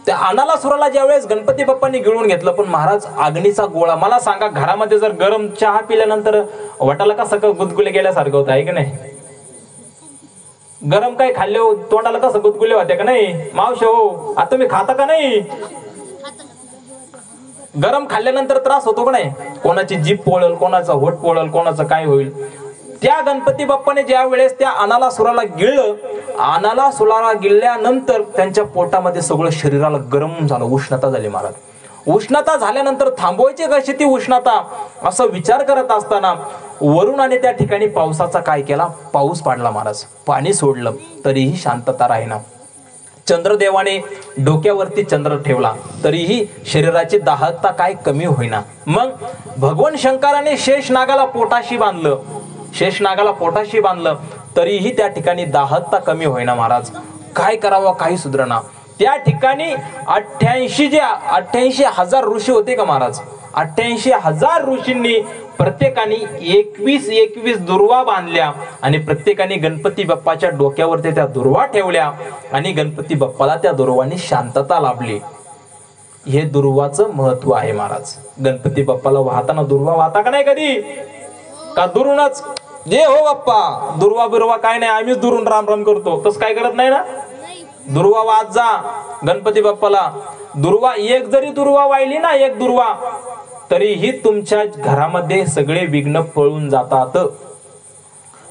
Speaker 1: त्या अनलासुराला ज्यावेळेस गणपती बाप्पांनी गिळून घेतलं, पण महाराज अग्नीचा गोळा. मला सांगा घरामध्ये जर गरम चहा पिल्यानंतर वटाला कसं गुदगुले गेल्यासारखं होतं आहे की नाही? गरम काय खाल्ले हो तोंडाला कसं गुदगुले होते का नाही मावश? हो आता तुम्ही खाता का नाही? गरम खाल्ल्यानंतर त्रास होतो का नाही? कोणाची जीभ पोळल, कोणाचा होठ पोळल, कोणाचं काय होईल. त्या गणपती बाप्पाने ज्या वेळेस त्या अनलासुराला गिळलं, अनलासुराला गिळल्यानंतर त्यांच्या पोटामध्ये सगळं शरीराला गरम झालं, उष्णता झाली महाराज. उष्णता झाल्यानंतर थांबवायची कशी ती उष्णता असा विचार करत असताना वरुणाने त्या ठिकाणी पावसाचा काय केला? पाऊस पाडला महाराज. पाणी सोडलं तरीही शांतता राहीना. चंद्रदेवाने डोक्यावरती चंद्र ठेवला तरीही शरीराची दाहकता काय कमी होईना. मग भगवान शंकराने शेषनागाला पोटाशी बांधलं तरीही त्या ठिकाणी दाहकता कमी होईना महाराज. काय करावं काही सुधरणा. त्या ठिकाणी 88,000 ऋषी होते का महाराज? 88,000 ऋषींनी प्रत्येकाने 21 दुर्वा बांधल्या आणि प्रत्येकाने गणपती बाप्पाच्या डोक्यावरती त्या दुर्वा ठेवल्या आणि गणपती बाप्पाला त्या दुर्वांनी शांतता लाभली. हे दुर्वाचं महत्व आहे महाराज. गणपती बाप्पाला वाहताना दुर्वा वाहता का नाही कधी? का दुरूनच जे हो बाप्पा दुर्वा बिर्वा काय नाही, आम्हीच दुरून राम राम करतो, तसं काय करत नाही ना? दुर्वा वाहत जा गणपती बाप्पाला. दुर्वा एक जरी दुर्वा वाहिली ना, एक दुर्वा, तरीही तुमच्या घरामध्ये सगळे विघ्न पळून जातात.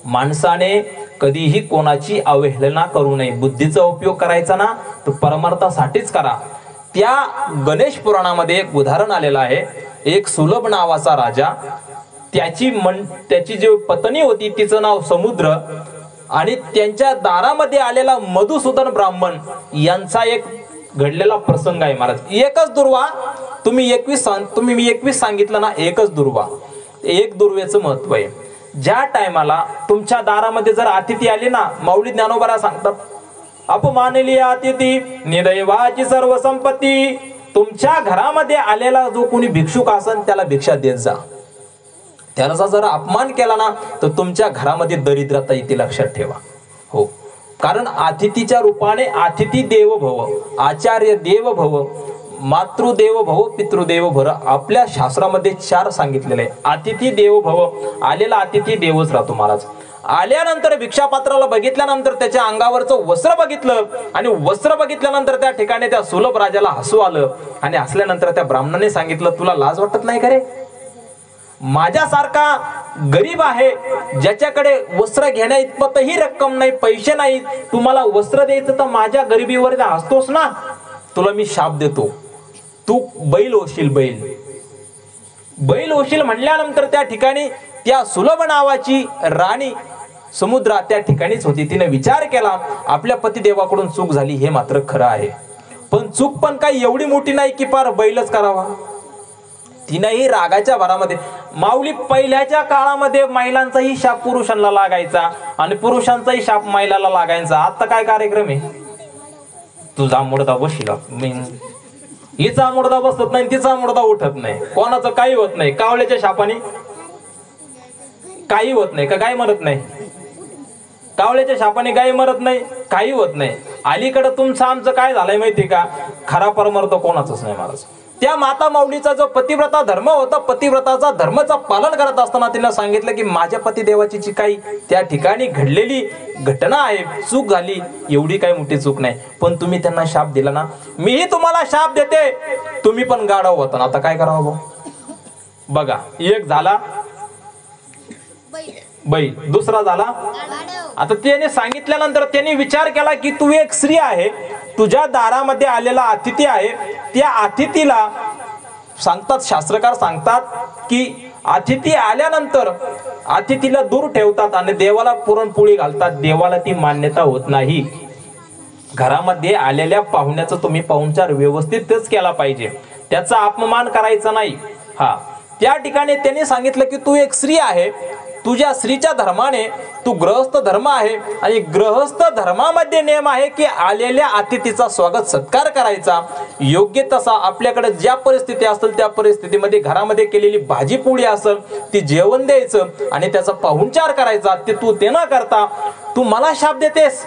Speaker 1: माणसाने कधीही कोणाची अवहेलना करू नये. बुद्धीचा उपयोग करायचा ना तर परमार्थासाठीच करा. त्या गणेश पुराणामध्ये एक उदाहरण आलेलं आहे. एक सुलभ नावाचा राजा, त्याची जी पत्नी होती तिचं नाव समुद्र, आणि त्यांच्या दारामध्ये आलेला मधुसूदन ब्राह्मण यांचा एक घडलेला प्रसंग आहे महाराज. एकच दुर्वा तुम्ही 21 सांगितलं ना, एकच दुर्वा. एक दुर्वेचं महत्व आहे. ज्या टायमाला तुमच्या दारामध्ये जर अतिथी आली ना, माऊली ज्ञानोबा सांगतात अपमानली अतिथी निदैवाची सर्व संपत्ती. तुमच्या घरामध्ये आलेला जो कोणी भिक्षुक असन त्याला भिक्षा देत जा. त्याचा जर अपमान केला ना तर तुमच्या घरामध्ये दरिद्रता येते, लक्षात ठेवा. हो, कारण अतिथीच्या रूपाने अतिथी देव भव, आचार्य देव भव. मातृदेव भव पितृदेव भर आपल्या शास्त्रामध्ये 4 सांगितलेले आहे. अतिथी देव भव, आलेला अतिथी देवच राहतो महाराज. आल्यानंतर भिक्षापात्राला बघितल्यानंतर त्याच्या अंगावरचं वस्त्र बघितलं आणि वस्त्र बघितल्यानंतर त्या ठिकाणी त्या सुलभ राजाला हसू आलं आणि हसल्यानंतर त्या ब्राह्मणाने सांगितलं, तुला लाज वाटत नाही का रे? माझ्यासारखा गरीब आहे ज्याच्याकडे वस्त्र घेण्या इतपतही रक्कम नाही, पैसे नाही, तुम्हाला वस्त्र द्यायचं तर माझ्या गरिबीवर हसतोस ना, तुला मी शाप देतो, तू बैल होशील. बैल होशील म्हणल्यानंतर त्या ठिकाणी त्या सुलभ नावाची राणी समुद्रात त्या ठिकाणीच होती. तिने विचार केला आपल्या पतिदेवाकडून चूक झाली हे मात्र खरं आहे, पण चूक पण काही एवढी मोठी नाही की पार बैलच करावा. तिनेही रागाच्या भरामध्ये माऊली पहिल्याच्या काळामध्ये महिलांचाही शाप पुरुषांना लागायचा आणि पुरुषांचाही शाप महिलाला लागायचा. आता काय कार्यक्रम आहे, तुझा मुर्दा बशिला, हिचा मुर्दा बसत नाही, तिचा मुर्दा उठत नाही, कोणाचं काही होत नाही. कावळ्याच्या शापाने काही होत नाही का? गाय मरत नाही. कावळ्याच्या शापाने गाय मरत नाही, काही होत नाही. अलीकडे तुमचं आमचं काय झालंय माहितीये का? खरा परमार्थ कोणाचाच नाही महाराज. त्या माता माऊलीचा जो पतिव्रता धर्म होता, पतिव्रताचा धर्माचं पालन करत असताना तिला सांगितलं की माझ्या पतिदेवाची जी काही त्या ठिकाणी घडलेली घटना आहे, चूक झाली, एवढी काही मोठी चूक नाही, पण तुम्ही त्यांना शाप दिला ना, मीही तुम्हाला शाप देते, तुम्ही पण गाढव होता ना. आता काय करावं बघा. एक झाला बैल, दुसरा झाला. आता त्याने सांगितल्यानंतर त्यांनी विचार केला की तू एक स्त्री आहे, तुझ्या दारामध्ये आलेला अतिथी आहे, त्या अतिथीला सांगतात, शास्त्रकार सांगतात की अतिथी आल्यानंतर अतिथीला दूर ठेवतात आणि देवाला पुरणपोळी घालतात. देवाला ती मान्यता होत नाही. घरामध्ये आलेल्या पाहुण्याचं तुम्ही पाहुणचार व्यवस्थितच केला पाहिजे, त्याचा अपमान करायचा नाही. त्या ठिकाणी त्यांनी सांगितलं की तू एक स्त्री आहे, तुझ्या स्त्रीच्या धर्माने तू गृहस्थ धर्म आहे आणि गृहस्थ धर्मामध्ये नियम आहे की आलेल्या अतिथीचा स्वागत सत्कार करायचा, योग्य तसा आपल्याकडे ज्या परिस्थिती असेल त्या परिस्थितीमध्ये घरामध्ये केलेली भाजी पोळी असेल ती जेवण द्यायचं आणि त्याचा पाहुणचार करायचा. ते तू ते न करता तू मला शाप देतेस,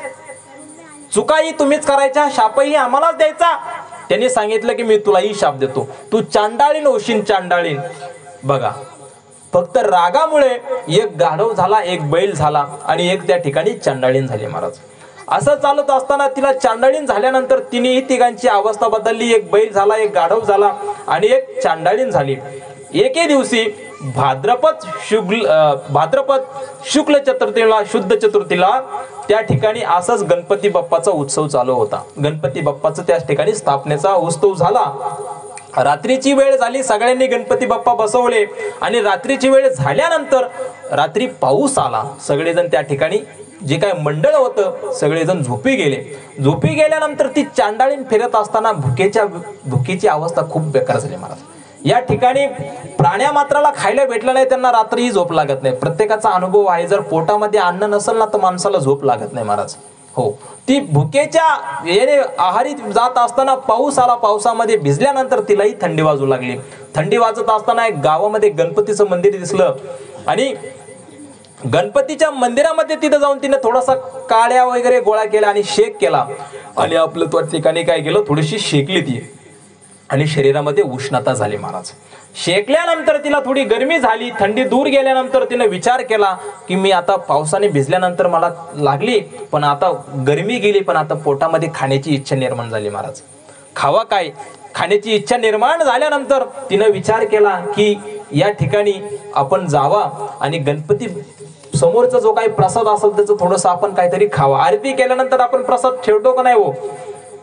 Speaker 1: चुकाही तुम्हीच करायच्या, शापही आम्हालाच द्यायचा. त्यांनी सांगितलं की मी तुलाही शाप देतो, तू चांडाळीन होशील, चांडाळीन. बघा, फक्त रागामुळे एक गाढव झाला, एक बैल झाला आणि एक त्या ठिकाणी चांडाळीन झाली महाराज. असं चालत असताना तिला चांडाळीन झाल्यानंतर तिन्ही तिघांची अवस्था बदलली. एक बैल झाला, एक गाढव झाला आणि एक चांडाळीन झाली. एके दिवशी भाद्रपद शुक्ल चतुर्थीला, शुद्ध चतुर्थीला त्या ठिकाणी असाच गणपती बाप्पाचा उत्सव चालू होता. गणपती बाप्पाचा त्या ठिकाणी स्थापनेचा उत्सव झाला. रात्रीची वेळ झाली, सगळ्यांनी गणपती बाप्पा बसवले आणि रात्रीची वेळ झाल्यानंतर रात्री पाऊस आला. सगळेजण त्या ठिकाणी जे काय मंडळ होतं सगळेजण झोपी गेले. झोपी गेल्यानंतर ती चांडाळीन फिरत असताना भुकेची अवस्था खूप बेकार झाली महाराज. या ठिकाणी प्राण्या मात्राला खायला भेटलं नाही, त्यांना रात्रीही झोप लागत नाही. प्रत्येकाचा अनुभव आहे, जर पोटामध्ये अन्न नसेल ना तर माणसाला झोप लागत नाही महाराज. हो, ती भुकेच्या येणे आहारी जात असताना पाऊस आला. पावसामध्ये भिजल्यानंतर तिलाही थंडी वाजू लागली. थंडी वाजत असताना एक गावामध्ये गणपतीचं मंदिर दिसलं आणि गणपतीच्या मंदिरामध्ये तिथं जाऊन तिने थोडासा काड्या वगैरे गोळा केला आणि शेक केला आणि आपलं त्या ठिकाणी काय केलं, थोडीशी शेकली ती आणि शरीरामध्ये उष्णता झाली महाराज. शेकल्यानंतर तिला थोडी गरमी झाली. थंडी दूर गेल्यानंतर तिने विचार केला की मी आता पावसाने भिजल्यानंतर मला लागली, पण आता गरमी गेली, पण आता पोटामध्ये खाण्याची इच्छा निर्माण झाली महाराज. खावा काय, खाण्याची इच्छा निर्माण झाल्यानंतर तिने विचार केला की या ठिकाणी आपण जावा आणि गणपती समोरचा जो काही प्रसाद असेल त्याचं थोडंसं आपण काहीतरी खावा. आरती केल्यानंतर आपण प्रसाद ठेवतो का नाही हो,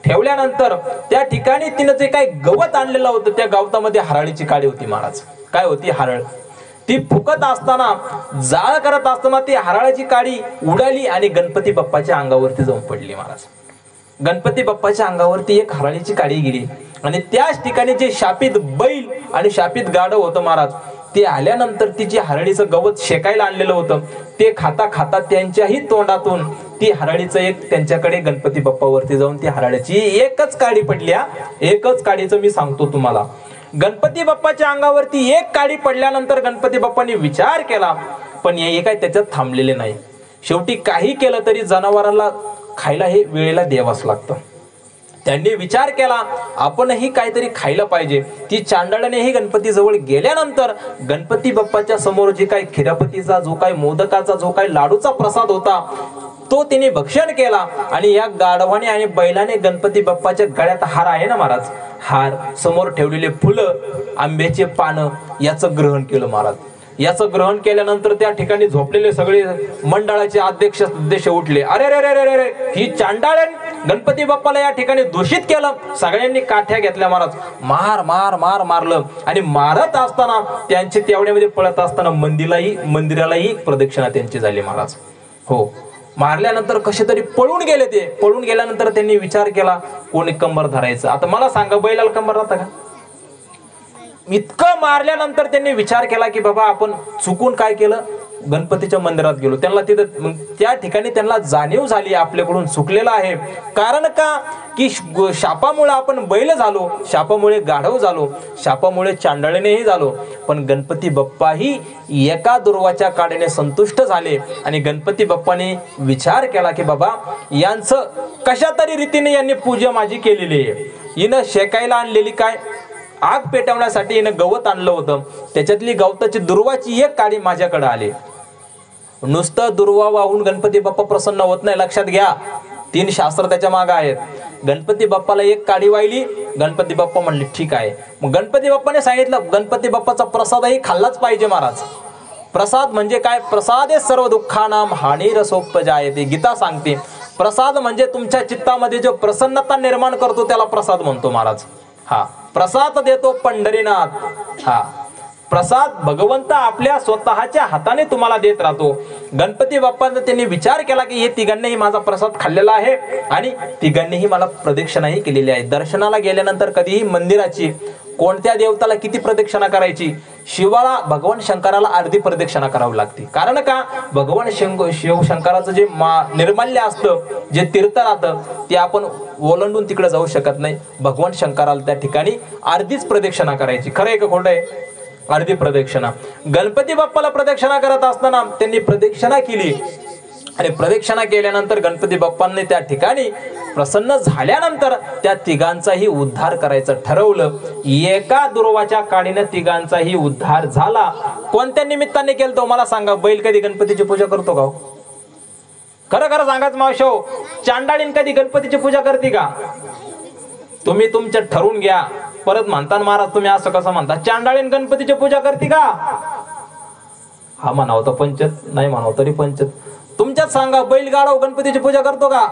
Speaker 1: ठेवल्यानंतर त्या ठिकाणी तिनं जे काही गवत आणलेलं होतं त्या गवतामध्ये हराळीची काडी होती महाराज. काय होती, हरळ. ती फुकत असताना, जाळ करत असताना ती हराळाची काडी उडाली आणि गणपती बाप्पाच्या अंगावरती जाऊन पडली महाराज. गणपती बाप्पाच्या अंगावरती एक हराळीची काडी गेली आणि त्याच ठिकाणी जे शापित बैल आणि शापित गाढव होतं महाराज, ते आल्यानंतर ती जी हरळीचं गवत शेकायला आणलेलं होतं ते खाता खाता त्यांच्याही तोंडातून ती हरळीचं एक त्यांच्याकडे गणपती बाप्पावरती जाऊन ती हरळीची एकच काडी पडली. एकच काडीचं मी सांगतो तुम्हाला. गणपती बाप्पाच्या अंगावरती एक काडी पडल्यानंतर गणपती बाप्पाने विचार केला, पण हे काय त्याच्यात थांबलेले नाही. शेवटी काही केलं तरी जनावरांना खायला हे वेळेला द्यावंच लागतं. त्यांनी विचार केला आपणही काहीतरी खायला पाहिजे। ती चांडाळनेही गणपती जवळ गेल्यानंतर गणपती बाप्पाच्या समोर जे काही खिरापतीचा जो काही मोदकाचा जो काही लाडूचा प्रसाद होता तो तिने भक्षण केला आणि या गाढवाने आणि बैलाने गणपती बाप्पाच्या गळ्यात हार आहे ना महाराज, हार, समोर ठेवलेले फुलं, आंब्याचे पानं याचं ग्रहण केलं महाराज। याचं ग्रहण केल्यानंतर त्या ठिकाणी झोपलेले सगळे मंडळाचे अध्यक्ष उठले, अरे रे रे रे रे, ही चांडाळन गणपती बाप्पाला या ठिकाणी दूषित केलं। सगळ्यांनी काठ्या घेतल्या महाराज, मार मार मार मारलं आणि मारत असताना त्यांचे तेवढ्यामध्ये पळत असताना मंदिरालाही प्रदक्षिणा त्यांची झाली महाराज। हो, मारल्यानंतर कसे तरी पळून गेले ते। पळून गेल्यानंतर त्यांनी विचार केला कोणी कंबर धरायचं। आता मला सांगा, बैलाला कंबर राहता का? इतकं मारल्यानंतर त्यांनी विचार केला की बाबा आपण चुकून काय केलं, गणपतीच्या मंदिरात गेलो। त्यांना तिथं त्या ठिकाणी त्यांना जाणीव झाली आपल्याकडून चुकलेलं आहे। कारण का की शापामुळे आपण बैल झालो, शापामुळे गाढव झालो, शापामुळे चांडळणेही झालो। पण गणपती बाप्पाही एका दुर्वाच्या काढीने संतुष्ट झाले आणि गणपती बाप्पाने विचार केला की बाबा यांचं कशा तरी रीतीने यांनी पूजा माझी केलेली आहे। हिनं शेकायला आणलेली काय आग पेटवण्यासाठी हिनं गवत आणलं होतं, त्याच्यातली गवताची दुर्वाची एक काडी माझ्याकडे आली। नुसतं दुर्वा वाहून गणपती बाप्पा प्रसन्न होत नाही, लक्षात घ्या, 3 शास्त्र त्याच्या मागे आहेत। गणपती बाप्पाला एक काडी वाहिली, गणपती बाप्पा म्हणले ठीक आहे। मग गणपती बाप्पाने सांगितलं गणपती बाप्पाचा प्रसादही खाल्लाच पाहिजे महाराज। प्रसाद म्हणजे काय? प्रसादे सर्व दुःखानां हानिरसोपजायते, गीता सांगते। प्रसाद म्हणजे तुमच्या चित्तामध्ये जो प्रसन्नता निर्माण करतो त्याला प्रसाद म्हणतो महाराज। हा, प्रसाद देतो पंढरीनाथ। हा, प्रसाद भगवंत आपल्या स्वतःच्या हाताने तुम्हाला देत राहतो। गणपती बाप्पाने त्यांनी विचार केला की हे तिघांनीही माझा प्रसाद खाल्लेला आहे आणि तिघांनीही मला प्रदक्षिणाही केलेली आहे। दर्शनाला गेल्यानंतर कधीही मंदिराची कोणत्या देवताला किती प्रदक्षिणा करायची? शिवाला, भगवान शंकराला अर्धी प्रदक्षिणा करावी लागते। कारण का? भगवान शिव शंकराचं जे निर्माल्य असतं, जे तीर्थ राहतं, ते आपण ओलांडून तिकडे जाऊ शकत नाही। भगवान शंकराला त्या ठिकाणी अर्धीच प्रदक्षिणा करायची। खरं आहे का खोटं आहे? अर्धी प्रदक्षिणा। गणपती बाप्पाला प्रदक्षिणा करत असताना त्यांनी प्रदक्षिणा केली आणि प्रदक्षिणा केल्यानंतर गणपती बाप्पांनी त्या ठिकाणी प्रसन्न झाल्यानंतर त्या तिघांचाही उद्धार करायचं ठरवलं। एका दुर्वाच्या काडीने तिघांचाही उद्धार झाला। कोणत्या निमित्ताने केलं तो मला सांगा? बैल कधी गणपतीची पूजा करतो का? खरं खरं सांगाच मावशो, चांडाळीन कधी गणपतीची पूजा करते का? तुम्ही तुमच्या ठरवून घ्या। परत म्हणता महाराज तुम्ही असं कसं म्हणता, चांडाळीन गणपतीची पूजा करते का? हा म्हणावं तर पंचत, नाही म्हणावं तरी पंचत। तुमच्यात सांगा, बैल गाढव गणपतीची पूजा करतो का?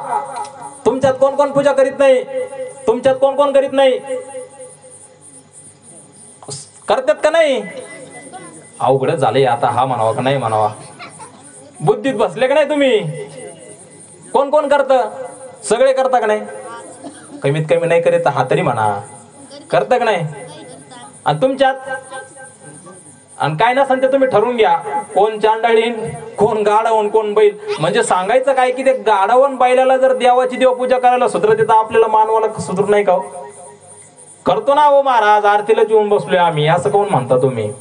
Speaker 1: तुमच्यात कोण कोण पूजा करीत नाही? तुमच्यात कोण कोण करीत नाही? करतात का नाही? अवघड झाले आता, हा म्हणावा का नाही म्हणावा? बुद्धीत बसले का नाही तुम्ही? कोण कोण करत? सगळे करता का नाही? कमीत कमी नाही करीत हा तरी म्हणा, करता का नाही? आणि तुमच्यात आणि काय नसेल ते तुम्ही ठरवून घ्या, कोण चांडाळीन, कोण गाढवण, कोण बैल। म्हणजे सांगायचं काय की ते गाढवण बैलाला जर देवाची देवपूजा करायला सुधरत तर आपल्याला मानवाला सुधर नाही का? करतो ना हो महाराज, आरतीला येऊन बसलोय आम्ही, असं कोण म्हणता तुम्ही?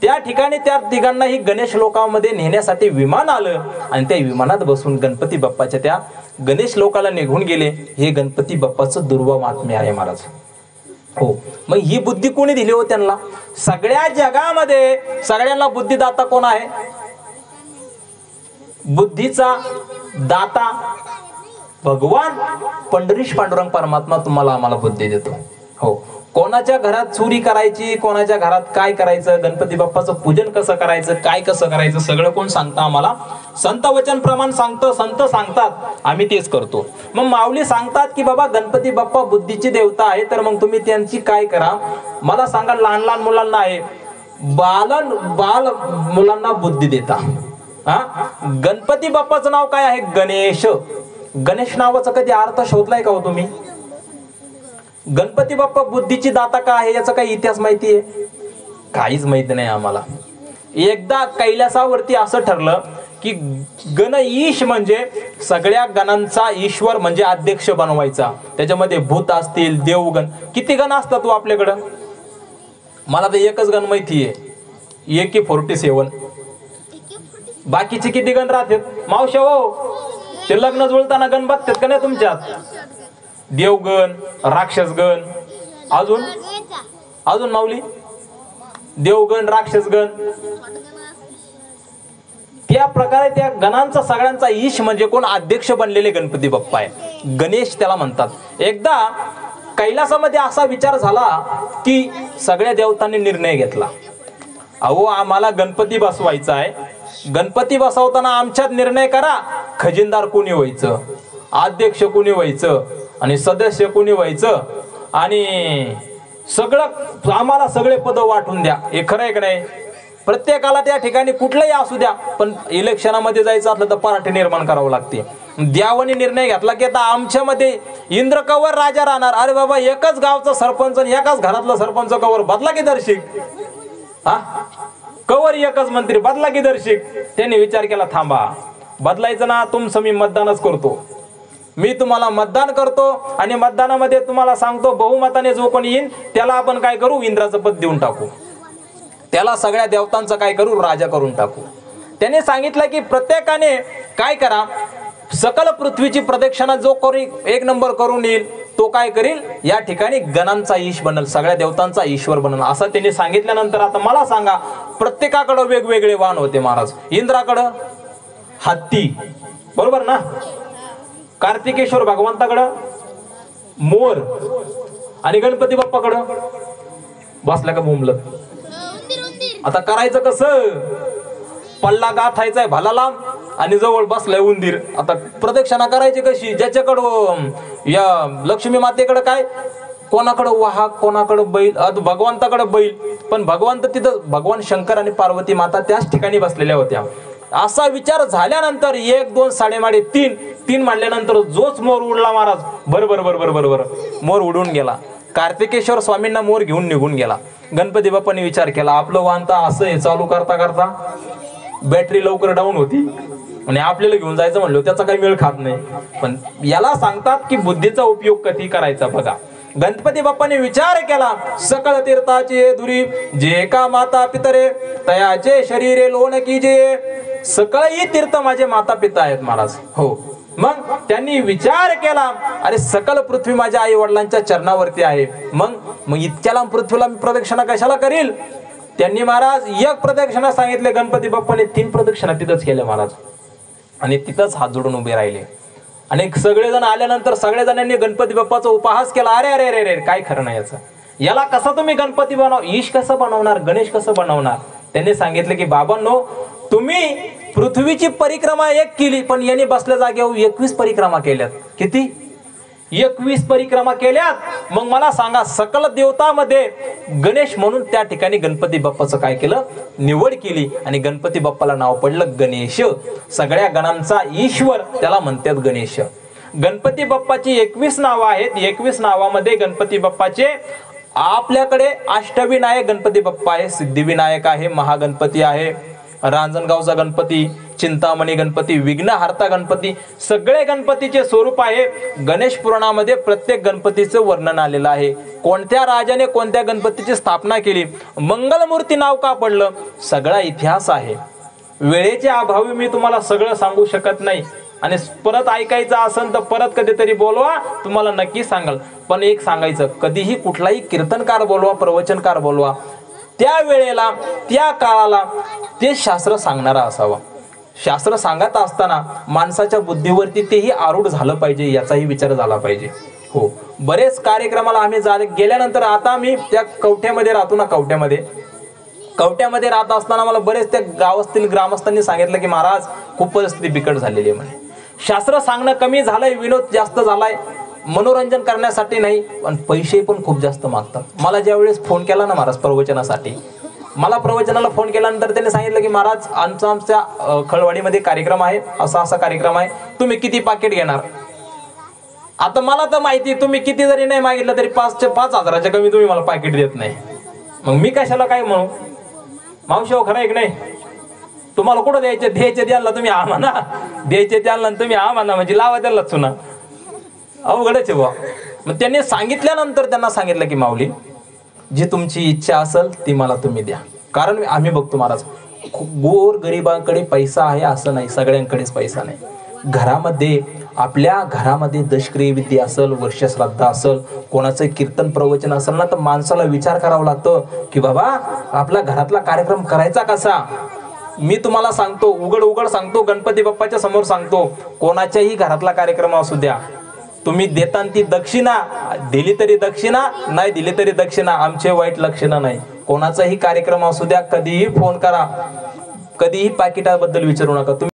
Speaker 1: त्या ठिकाणी त्या तिघांनाही गणेश लोकांमध्ये नेण्यासाठी विमान आलं आणि त्या विमानात बसून गणपती बाप्पाच्या त्या गणेश लोकाला निघून गेले। हे गणपती बाप्पाचं दुर्वा महात्म्य आहे महाराज। हो, मग ही बुद्धी कोणी दिली हो त्यांना? सगळ्या जगामध्ये सगळ्यांना बुद्धिदाता कोण आहे? बुद्धीचा दाता भगवान पंढरीश पांडुरंग परमात्मा तुम्हाला आम्हाला बुद्धी देतो। हो, कोणाच्या घरात चोरी करायची, कोणाच्या घरात काय करायचं, गणपती बाप्पाचं पूजन कसं करायचं, काय कसं करायचं, सगळं कोण सांगतं आम्हाला? संत वचन प्रमाण सांगतं, संत सांगतात, आम्ही तेच करतो। मग माऊली सांगतात की बाबा गणपती बाप्पा बुद्धीची देवता आहे, तर मग तुम्ही त्यांची काय करा मला सांगा। लहान लहान मुलांना आहे, बाल मुलांना बुद्धी देता। हा, गणपती बाप्पाचं नाव काय आहे? गणेश। गणेश नावाचा कधी अर्थ शोधलाय का हो तुम्ही? गणपती बाप्पा बुद्धीची दाता का आहे याचा काही इतिहास माहिती आहे? काहीच माहिती नाही आम्हाला। एकदा कैलासावरती असं ठरलं की गणईश म्हणजे सगळ्या गणांचा ईश्वर म्हणजे अध्यक्ष बनवायचा। त्याच्यामध्ये भूत असतील, देवगण, किती गण असतात तो आपल्याकडं? मला तर एकच गण माहिती आहे, AK-47। बाकीचे किती गण राहतात मावशे? हो, ते लग्न जुळताना गण बघतात का नाही तुमच्यात? देवगण, राक्षसगण, अजून अजून माऊली देवगण, राक्षसगण, त्या प्रकारे त्या गणांचा सगळ्यांचा ईश म्हणजे कोण? अध्यक्ष बनलेले गणपती बाप्पा आहे, गणेश त्याला म्हणतात. एकदा कैलासामध्ये असा विचार झाला की सगळ्या देवतांनी निर्णय घेतला, अहो आम्हाला गणपती बसवायचा आहे, गणपती बसवताना आमच्यात निर्णय करा, खजिनदार कोणी व्हायचं, अध्यक्ष कोणी व्हायचं आणि सदस्य कोणी व्हायचं, आणि सगळं आम्हाला सगळे पद वाटून द्या. हे खरं आहे का नाही? प्रत्येकाला त्या ठिकाणी कुठलंही असू द्या, पण इलेक्शनामध्ये जायचं असलं तर पार्टी निर्माण करावं लागते. देवाने निर्णय घेतला की आता आमच्यामध्ये इंद्र कवर राजा राहणार. अरे बाबा, एकच गावचा सरपंच आणि एकाच घरातला सरपंच कवर बदला की दर्शिक, हा कवर एकच मंत्री बदला की दर्शिक. त्यांनी विचार केला, थांबा, बदलायचं ना, तुमचं मी मतदानच करतो, मी तुम्हाला मतदान करतो आणि मतदानामध्ये तुम्हाला सांगतो बहुमताने जो कोणी येईल त्याला आपण काय करू, इंद्राचं पद देऊन टाकू, त्याला सगळ्या देवतांचं काय करू, राजा करून टाकू. त्याने सांगितलं की प्रत्येकाने काय करा, सकल पृथ्वीची प्रदक्षिणा जो कोणी एक नंबर करून येईल तो काय करील, या ठिकाणी गणांचा ईश बनल, सगळ्या देवतांचा ईश्वर बनल, असं त्यांनी सांगितल्यानंतर आता मला सांगा, प्रत्येकाकडे वेगवेगळे वाहन होते महाराज. इंद्राकडं हत्ती, बरोबर ना, कार्तिकेश्वर भगवंताकडं मोर, आणि गणपती बाप्पाकडं बसला का बोंबलत. आता करायचं कसं, पल्ला गाठायचा आहे भला लांब आणि जवळ बसलाय उंदीर. आता प्रदक्षिणा करायची कशी, ज्याच्याकडं या लक्ष्मी मातेकडे काय, कोणाकडे वाहक, कोणाकडे बैल, भगवंताकडे बैल, पण भगवंत तिथं भगवान शंकर आणि पार्वती माता त्याच ठिकाणी बसलेल्या होत्या. असा विचार झाल्यानंतर 1 2 साडेमाडे 3 मांडल्यानंतर जोच मोर उडला महाराज, बरोबर बरोबर बरोबर मोर उडून गेला. कार्तिकेश्वर स्वामींना मोर घेऊन निघून गेला. गणपती बाप्पाने विचार केला, आपलं वाहन तर असं आहे, चालू करता करता बॅटरी लवकर डाऊन होती आणि आपल्याला घेऊन जायचं म्हणलं त्याचा काही मेळ खात नाही. पण याला सांगतात की बुद्धीचा उपयोग कधी करायचा. बघा, गणपती बाप्पाने विचार केला, सकळ तीर्थाचे दुरी जे का माता पितरे तयाचे शरीरे लोण कीजे. सकळही तीर्थ माझे माता पिता आहेत महाराज. हो, मग त्यांनी विचार केला, अरे सकल पृथ्वी माझ्या आई वडिलांच्या चरणावरती आहे, मग इतक्या लांब पृथ्वीला मी प्रदक्षिणा कशाला करील. त्यांनी महाराज 1 प्रदक्षिणा सांगितले, गणपती बाप्पाने 3 प्रदक्षिणा तिथंच केल्या महाराज, आणि तिथंच हात जोडून उभे राहिले. आणि सगळेजण आल्यानंतर सगळेजणांनी गणपती बाप्पाचा उपहास केला. अरे अरे अरे अरे, काय खरं नाही याचं, याला कसं तुम्ही गणपती बनव, ईश कसं बनवणार, गणेश कसं बनवणार. त्यांनी सांगितलं की बाबांनो, तुम्ही पृथ्वीची परिक्रमा 1 केली, पण यांनी बसल्या जागेवर 21 परिक्रमा केल्यात. किती? 21 परिक्रमा केल्यात. मग मला सांगा, सकल देवतामध्ये गणेश म्हणून त्या ठिकाणी गणपती बाप्पाचं काय केलं, निवड केली, आणि गणपती बाप्पाला नाव पडलं गणेश. सगळ्या गणांचा ईश्वर त्याला म्हणतात गणेश. गणपती बाप्पाची 21 नावं आहेत. 21 नावामध्ये गणपती बाप्पाचे आपल्याकडे अष्टविनायक गणपती बाप्पा आहे, सिद्धिविनायक आहे, महागणपती आहे, रांजणगावचा गणपती, चिंतामणी गणपती, विघ्नहर्ता गणपती, सगळे गणपतीचे स्वरूप आहे. गणेश पुराणामध्ये प्रत्येक गणपतीचं वर्णन आलेलं आहे. कोणत्या राजाने कोणत्या गणपतीची स्थापना केली, मंगलमूर्ती नाव का पडलं, सगळा इतिहास आहे. वेळेच्या अभावी मी तुम्हाला सगळं सांगू शकत नाही, आणि परत ऐकायचं असेल तर परत कधीतरी बोलवा, तुम्हाला नक्की सांगाल. पण एक सांगायचं, कधीही कुठलाही कीर्तनकार बोलवा, प्रवचनकार बोलवा, त्या वेळेला त्या काळाला ते शास्त्र सांगणारा असावा. शास्त्र सांगत असताना माणसाच्या बुद्धीवरती तेही आरूढ झालं पाहिजे, याचाही विचार झाला पाहिजे. हो, बरेच कार्यक्रमाला आम्ही गेल्यानंतर, आता मी त्या कवठ्यामध्ये राहतो ना, कवठ्यामध्ये राहत असताना मला बरेच त्या गावातील ग्रामस्थांनी सांगितलं की महाराज खूप परिस्थिती बिकट झालेली आहे म्हणे. शास्त्र सांगणं कमी झालंय, विनोद जास्त झालाय, मनोरंजन करण्यासाठी नाही, पण पैसे पण खूप जास्त मागतात. मला ज्या वेळेस फोन केला ना महाराज प्रवचनासाठी, मला प्रवचनाला फोन केल्यानंतर त्यांनी सांगितलं की महाराज आमच्या खळवाडीमध्ये कार्यक्रम आहे, असा कार्यक्रम आहे, तुम्ही किती पाकिट घेणार. आता मला तर माहिती, तुम्ही किती जरी नाही मागितलं तरी 5,000च्या कमी तुम्ही मला पाकिट देत नाही. मग मी कशाला काय म्हणू, मावशी हो, खरं आहे की नाही, तुम्हाला कुठं द्यायचे द्यायला तुम्ही आम्हाला, द्यायचे द्यायला तुम्ही आम्हाला, म्हणजे लावा त्याला चुना, अवघडच आहे बा. मग त्यांनी सांगितल्यानंतर त्यांना सांगितलं की माऊली, जी तुमची इच्छा असेल ती मला तुम्ही द्या. कारण आम्ही बघतो महाराज, गोर गरिबांकडे पैसा आहे असं नाही, सगळ्यांकडेच पैसा नाही. घरामध्ये आपल्या घरामध्ये दशक्रिया विधी असेल, वर्षश्राद्ध असेल, कोणाचं कीर्तन प्रवचन असेल ना, तर माणसाला विचार करावा लागतो की बाबा आपला घरातला कार्यक्रम करायचा कसा. मी तुम्हाला सांगतो, उघड उघड सांगतो, गणपती बाप्पाच्या समोर सांगतो, कोणाच्याही घरातला कार्यक्रम असू द्या, तुम्ही देताना ती दक्षिणा दिली तरी दक्षिणा, नाही दिली तरी दक्षिणा, आमचे वाईट लक्षण नाही. कोणाचाही कार्यक्रम असू द्या, कधीही फोन करा, कधीही पाकिटाबद्दल विचारू नका.